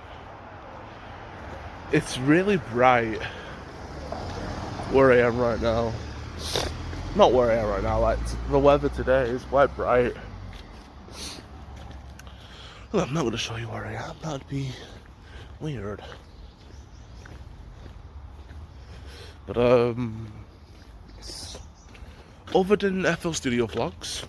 It's really bright where I am right now. Not where I am right now, like the weather today is quite bright. Well, I'm not going to show you where I am, that'd be weird. But other than FL Studio vlogs,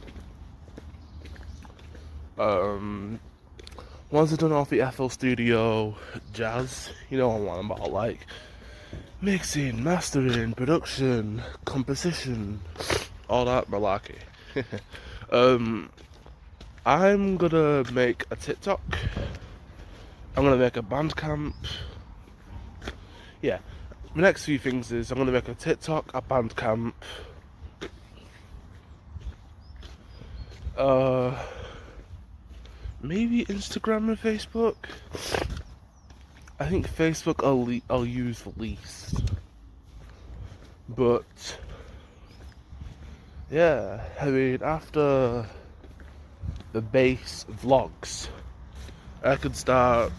once I've done all the FL Studio jazz, you know what I'm about, like mixing, mastering, production, composition, all that malarkey. I'm gonna make a TikTok. I'm gonna make a Bandcamp. Yeah, the next few things is I'm gonna make a TikTok, a Bandcamp. Maybe Instagram and Facebook. I think Facebook I'll use the least. But yeah, I mean, after the base vlogs, I could start,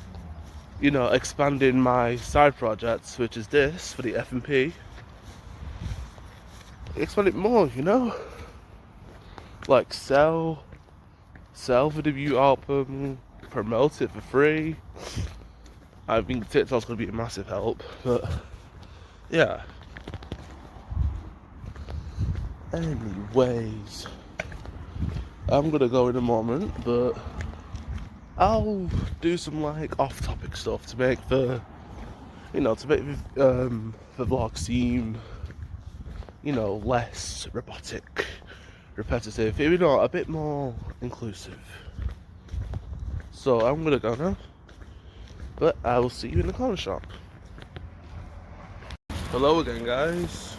you know, expanding my side projects, which is this for the F&P. Expand it more, you know, like sell the debut album, promote it for free. I think TikTok's gonna be a massive help, but yeah. Anyways, I'm gonna go in a moment, but I'll do some like off-topic stuff to make the, you know, to make the vlog seem, you know, less robotic, repetitive, you know, a bit more inclusive. So I'm gonna go now, but I will see you in the corner shop. Hello again, guys.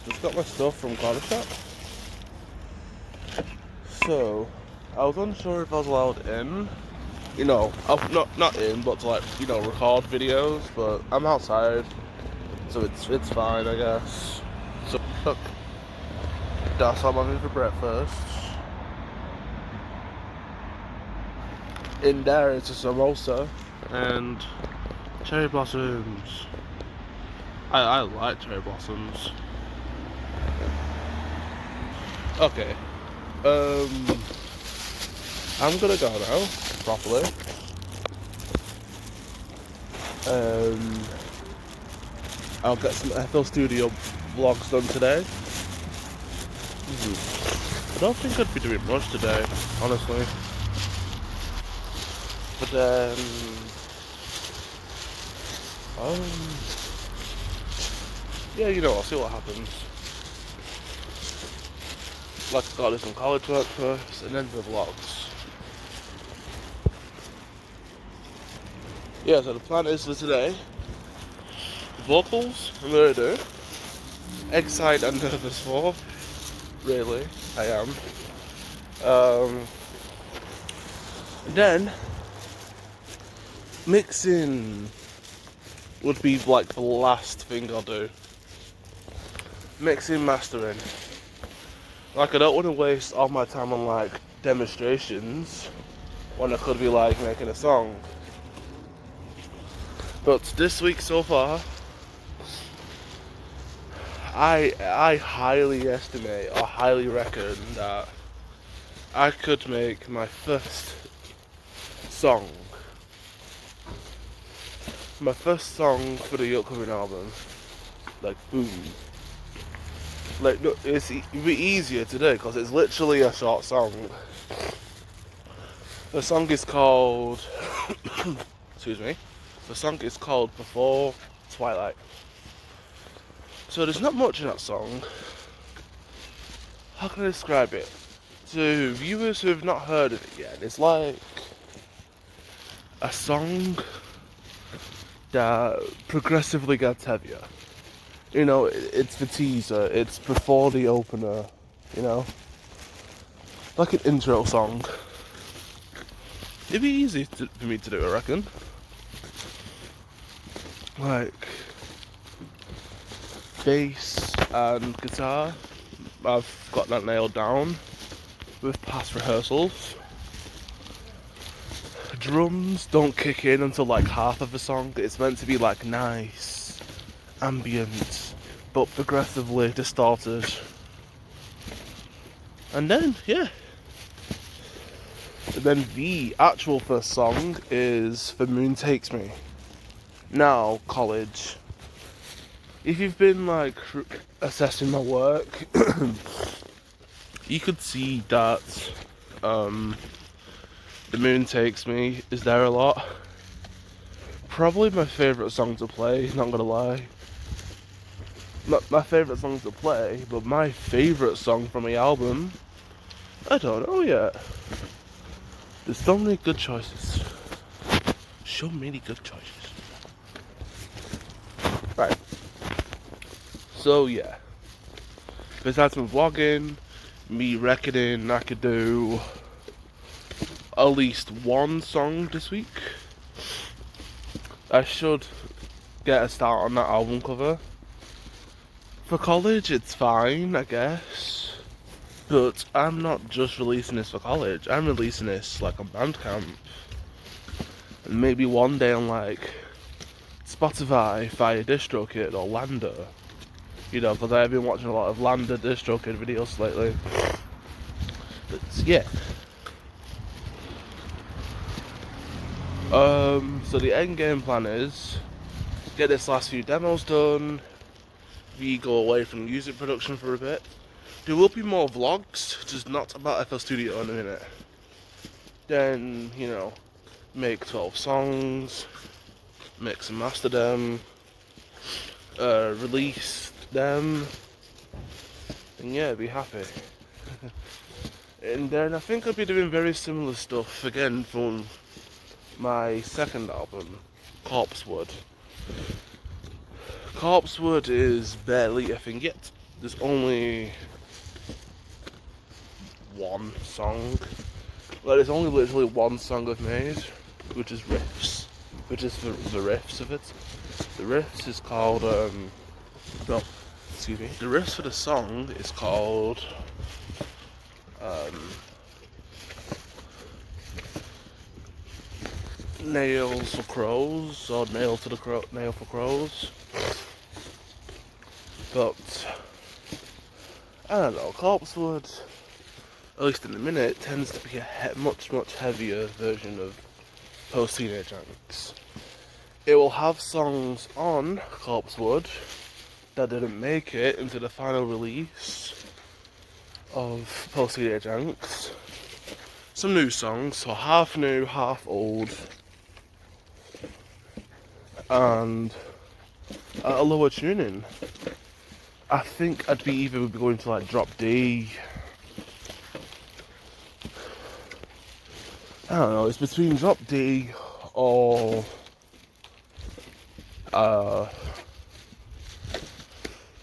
Just got my stuff from corner shop. So I was unsure if I was allowed in. You know, not in, but to like, you know, record videos. But I'm outside, so it's fine, I guess. So look, that's what I'm having for breakfast. In there is a samosa and cherry blossoms. I like cherry blossoms. Okay. I'm gonna go now, properly. I'll get some FL Studio vlogs done today. I don't think I'd be doing much today, honestly. But then, yeah, you know, I'll see what happens. Like, I've got to do some college work first, and then the vlogs. Yeah, so the plan is for today, vocals, I'm gonna do. Excited and nervous for, really, I am. And then, mixing would be like the last thing I'll do. Mixing, mastering. Like, I don't want to waste all my time on like demonstrations when I could be like making a song. But this week so far, I highly estimate or highly reckon that I could make my first song. My first song for the upcoming album. Like, boom. Like, no, it'd be easier to do because it's literally a short song. The song is called excuse me. The song is called Before Twilight. So there's not much in that song. How can I describe it? To viewers who have not heard of it yet, it's like a song that progressively gets heavier. You know, it's the teaser, it's before the opener, you know? Like an intro song. It'd be easy for me to do, I reckon. Like, bass and guitar, I've got that nailed down with past rehearsals. Drums don't kick in until like half of the song. It's meant to be like nice, ambient, but progressively distorted. And then, yeah. And then the actual first song is The Moon Takes Me. Now, college. If you've been like assessing my work, you could see that The Moon Takes Me is there a lot. Probably my favourite song to play, not gonna lie. Not my favourite song to play, but my favourite song from the album, I don't know yet. There's so many good choices. So many good choices. Right. So yeah. Besides some vlogging, me reckoning I could do at least one song this week. I should get a start on that album cover. For college, it's fine, I guess. But I'm not just releasing this for college. I'm releasing this like on Bandcamp. And maybe one day on like Spotify via DistroKid or Landa. You know, because I've been watching a lot of Landa DistroKid videos lately. But yeah. So the end game plan is get this last few demos done. We go away from music production for a bit. There will be more vlogs, just not about FL Studio in a minute. Then, you know, make 12 songs, mix and master them, release them, and yeah, be happy. And then I think I'll be doing very similar stuff again from my second album, Corpsewood. Corpsewood is barely a thing yet. There's only one song. Like, there's only literally one song I've made, which is riffs, which is the riffs of it. The riffs is called no, excuse me. The riffs for the song is called um, Nails for Crows, or Nail for Crows. But I don't know, Corpsewood, at least in the minute, tends to be a much heavier version of post-teenage angst. It will have songs on Corpsewood that didn't make it into the final release of post-teenage angst. Some new songs, so half new, half old, and at a lower tuning. I think I'd be either going to like drop D. I don't know, it's between drop D or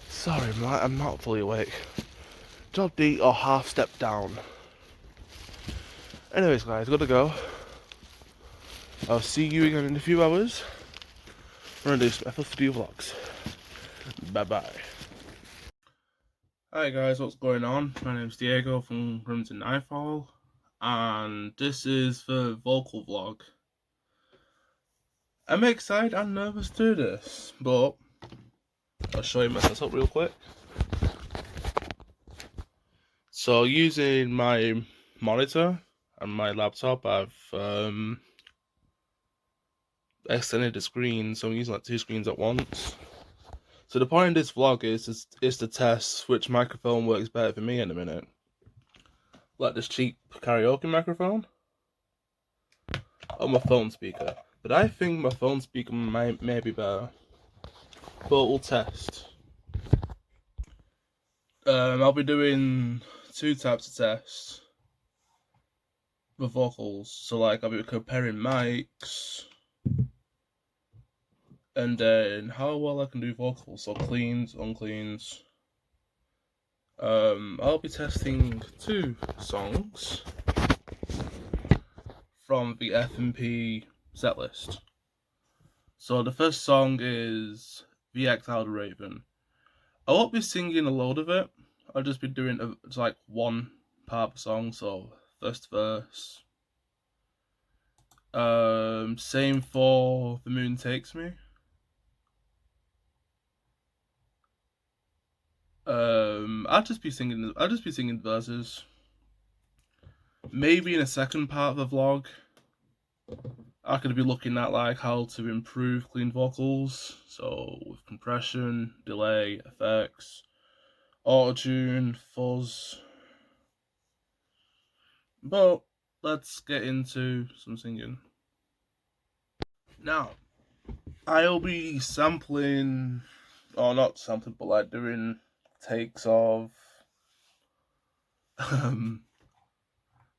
sorry, I'm not fully awake. Drop D or half step down. Anyways guys, gotta go. I'll see you again in a few hours. I'm gonna do some FL vlogs. Bye bye. Hi guys, what's going on? My name's Diego from Crimson Nightfall, and this is the vocal vlog. I'm excited and nervous to do this, but I'll show you my setup real quick. So using my monitor and my laptop, I've extended the screen, so I'm using like 2 screens at once. So the point of this vlog is to test which microphone works better for me in a minute. Like this cheap karaoke microphone or my phone speaker. But I think my phone speaker may be better. But we'll test. I'll be doing 2 types of tests with vocals. So like I'll be comparing mics, and then how well I can do vocals, so cleans, uncleans. I'll be testing 2 songs from the F&P setlist. So the first song is The Exiled Raven. I won't be singing a load of it. I'll just be doing like one part of the song, so first verse. Same for The Moon Takes Me. I'll just be singing the verses. Maybe in a second part of the vlog, I could be looking at like how to improve clean vocals. So with compression, delay, effects, auto-tune, fuzz. But let's get into some singing. Now, I'll be sampling, or not sampling, but like doing takes of The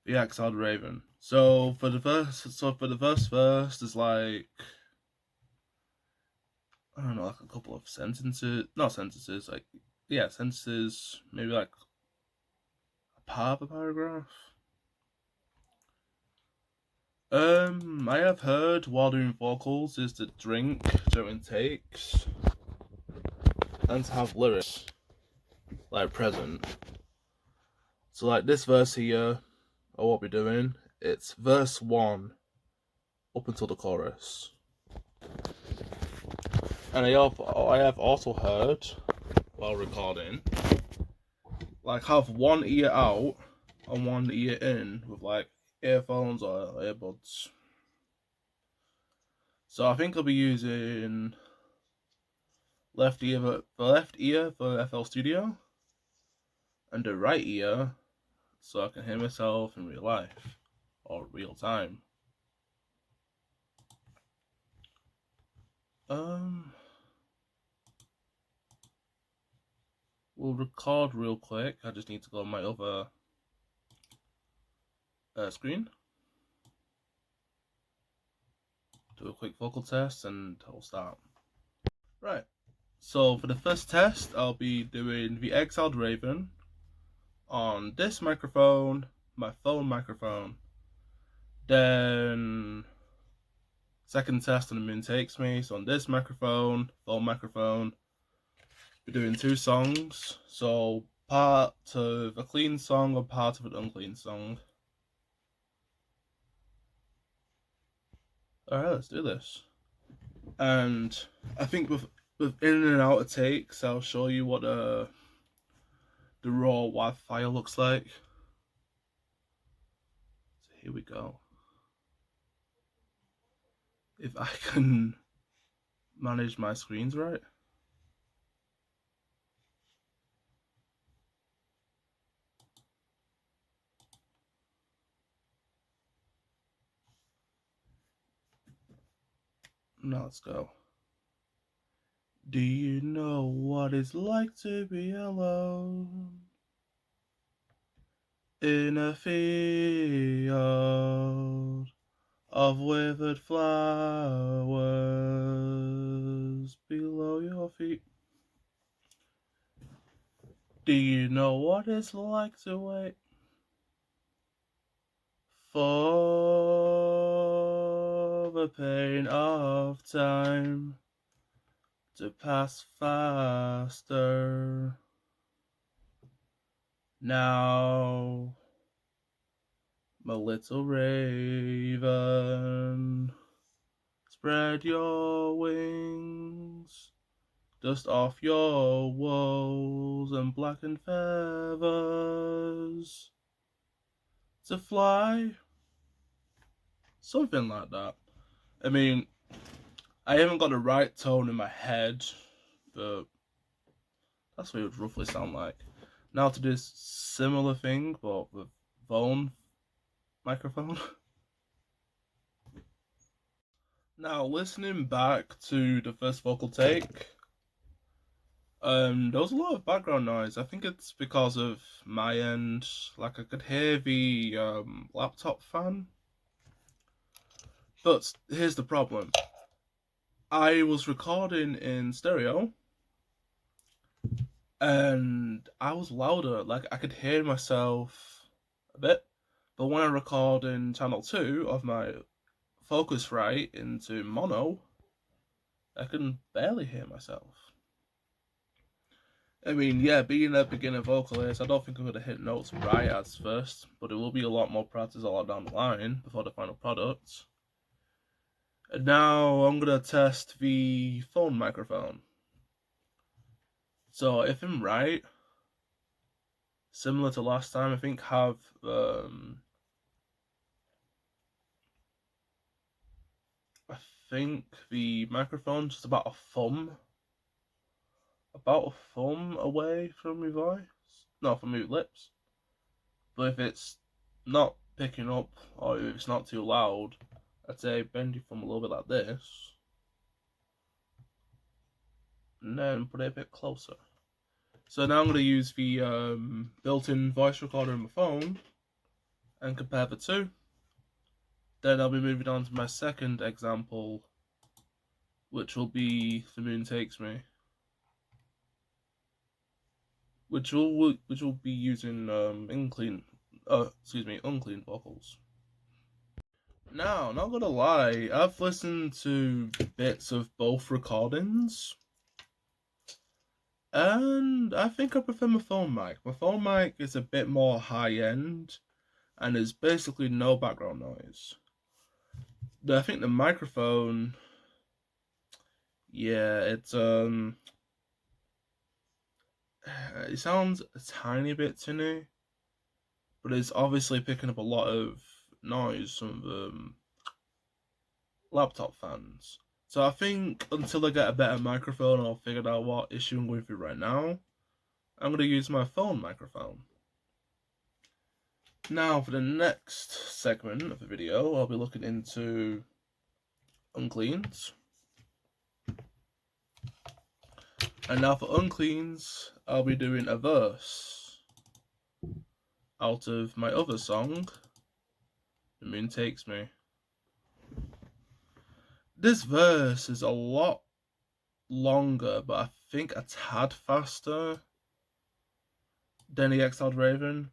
Exiled Raven. So for the first verse, there's like, I don't know, like a couple of sentences, not sentences, like, yeah, sentences, maybe like a part of a paragraph. I have heard while doing vocals is to drink during takes and to have lyrics like present. So like this verse here, or what we're doing, it's verse 1 up until the chorus. And I have also heard while recording, like have one ear out and one ear in with like earphones or earbuds. So I think I'll be using the left ear for FL Studio and the right ear so I can hear myself in real life or real time. We'll record real quick. I just need to go on my other screen. Do a quick vocal test and I'll start. Right. So for the first test, I'll be doing The Exiled Raven on this microphone, my phone microphone, Then second test on the moon takes me. So on this microphone, phone microphone, we're doing 2 songs. So part of a clean song or part of an unclean song. Alright, let's do this. And I think with in and out of takes, I'll show you what the raw WAV file looks like. So here we go. If I can manage my screens right. Now let's go. Do you know what it's like to be alone in a field of withered flowers below your feet? Do you know what it's like to wait for the pain of time to pass faster? Now, my little raven, spread your wings, dust off your woes and blackened feathers to fly. Something like that. I mean, I haven't got the right tone in my head, but that's what it would roughly sound like. Now to this similar thing, but with phone microphone. Now listening back to the first vocal take, there was a lot of background noise. I think it's because of my end. Like I could hear the laptop fan. But here's the problem. I was recording in stereo and I was louder. Like I could hear myself a bit. But when I record in channel 2 of my Focusrite into mono, I can barely hear myself. I mean, yeah, being a beginner vocalist, I don't think I'm going to hit notes right at first, but it will be a lot more practice a lot down the line before the final product. And now I'm going to test the phone microphone. So if I'm right, similar to last time, I think have I think the microphone just about a thumb away from my voice. No, from my lips. But if it's not picking up or if it's not too loud, I'd say bend your thumb a little bit like this. And then put it a bit closer. So now I'm going to use the built-in voice recorder on my phone and compare the two. Then I'll be moving on to my second example, which will be The Moon Takes Me. Which will be using unclean vocals. Now, not gonna lie, I've listened to bits of both recordings, and I think I prefer my phone mic. My phone mic is a bit more high end, and there's basically no background noise. I think the microphone, yeah, it sounds a tiny bit tinny, but it's obviously picking up a lot of noise from the laptop fans. So I think until I get a better microphone and I'll figure out what issue I'm going through right now, I'm going to use my phone microphone. Now for the next segment of the video, I'll be looking into uncleans. And now for uncleans, I'll be doing a verse out of my other song, The Moon Takes Me. This verse is a lot longer, but I think a tad faster than the Exiled Raven.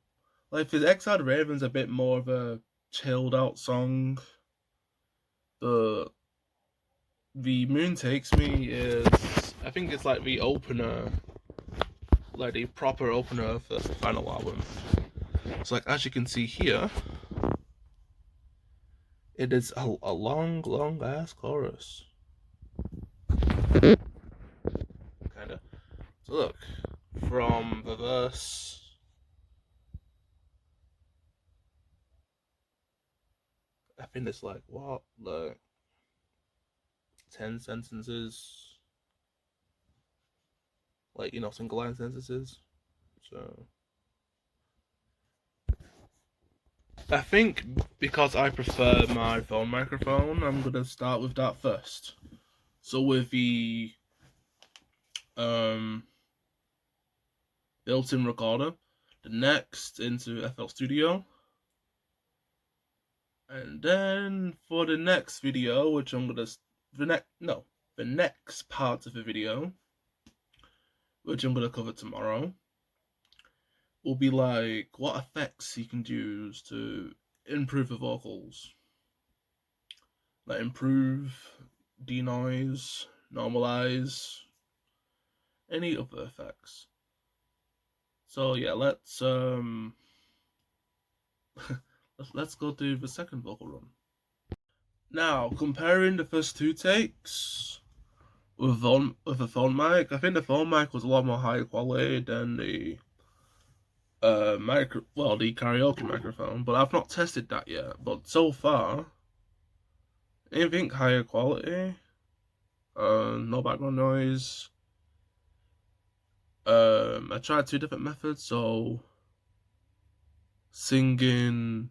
Like, the Exiled Raven's a bit more of a chilled out song. The the Moon Takes Me is, I think it's like the opener, like the proper opener for the final album. So like as you can see here, it is a long ass chorus. Kinda. So look, from the verse, I think it's like what, like 10 sentences, like single line sentences. So I think because I prefer my phone microphone, I'm gonna start with that first. So with the um built-in recorder, the next into FL Studio, and then for the next video, which I'm gonna the next part of the video, which I'm gonna cover tomorrow, will be like what effects you can use to improve the vocals, like improve, denoise, normalize, any other effects. So yeah, let's go to the second vocal run. Now, comparing the first two takes with a phone mic, I think the phone mic was a lot more high quality than the the karaoke microphone. But I've not tested that yet. But so far, I think higher quality, no background noise. I tried two different methods, so singing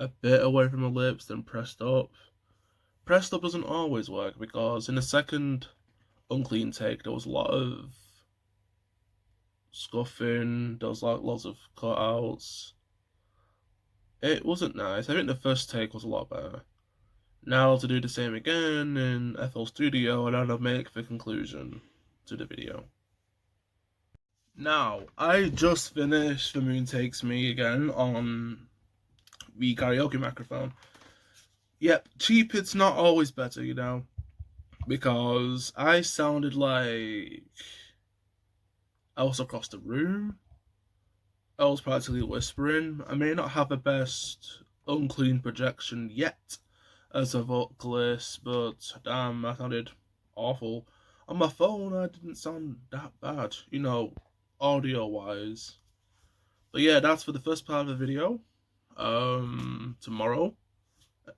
a bit away from the lips, then pressed up. Pressed up doesn't always work because in the second unclean take there was a lot of scuffing, there was like lots of cutouts. It wasn't nice. I think the first take was a lot better. Now to do the same again in FL Studio and I'll make the conclusion to the video. Now, I just finished The Moon Takes Me again on the karaoke microphone. Yep, cheap it's not always better, because I sounded like I was across the room. I was practically whispering. I may not have the best unclean projection yet as a vocalist, but damn, I sounded awful. On my phone, I didn't sound that bad, audio wise. But yeah, that's for the first part of the video. Tomorrow,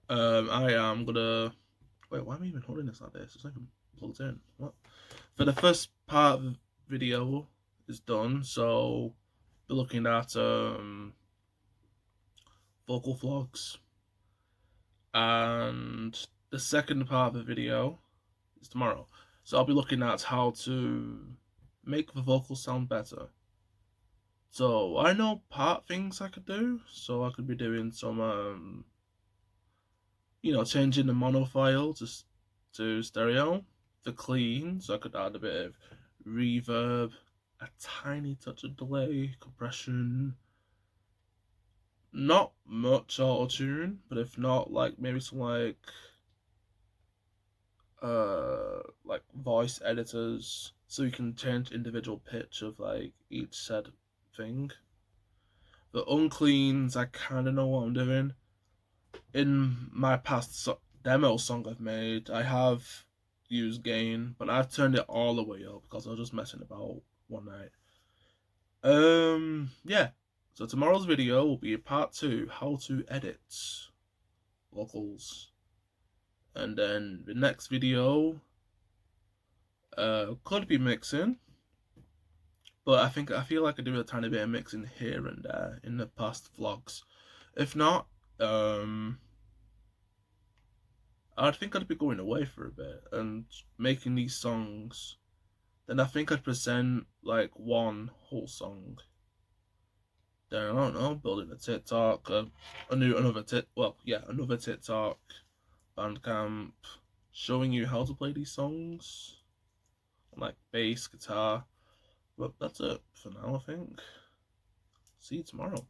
I am gonna. Wait, why am I even holding this like this? It's like I'm plugged in. What? For the first part of the video is done, so be looking at vocal vlogs, and the second part of the video is tomorrow. So I'll be looking at how to make the vocals sound better. So I know part things I could do. So I could be doing some changing the mono file to stereo, the clean, so I could add a bit of reverb, a tiny touch of delay, compression, not much auto tune, but if not, like maybe some like voice editors, so you can change individual pitch of like each said thing. The uncleans, I kind of know what I'm doing. In my past demo song I've made, I have used gain, but I've turned it all the way up because I was just messing about one night. Yeah. So tomorrow's video will be part 2, how to edit vocals. And then the next video could be mixing, but I feel like I do a tiny bit of mixing here and there in the past vlogs. If not, I think I'd be going away for a bit and making these songs. Then I think I'd present like one whole song. Then I don't know, building a TikTok, another TikTok, Bandcamp, showing you how to play these songs, like bass, guitar. But that's it for now, I think. See you tomorrow.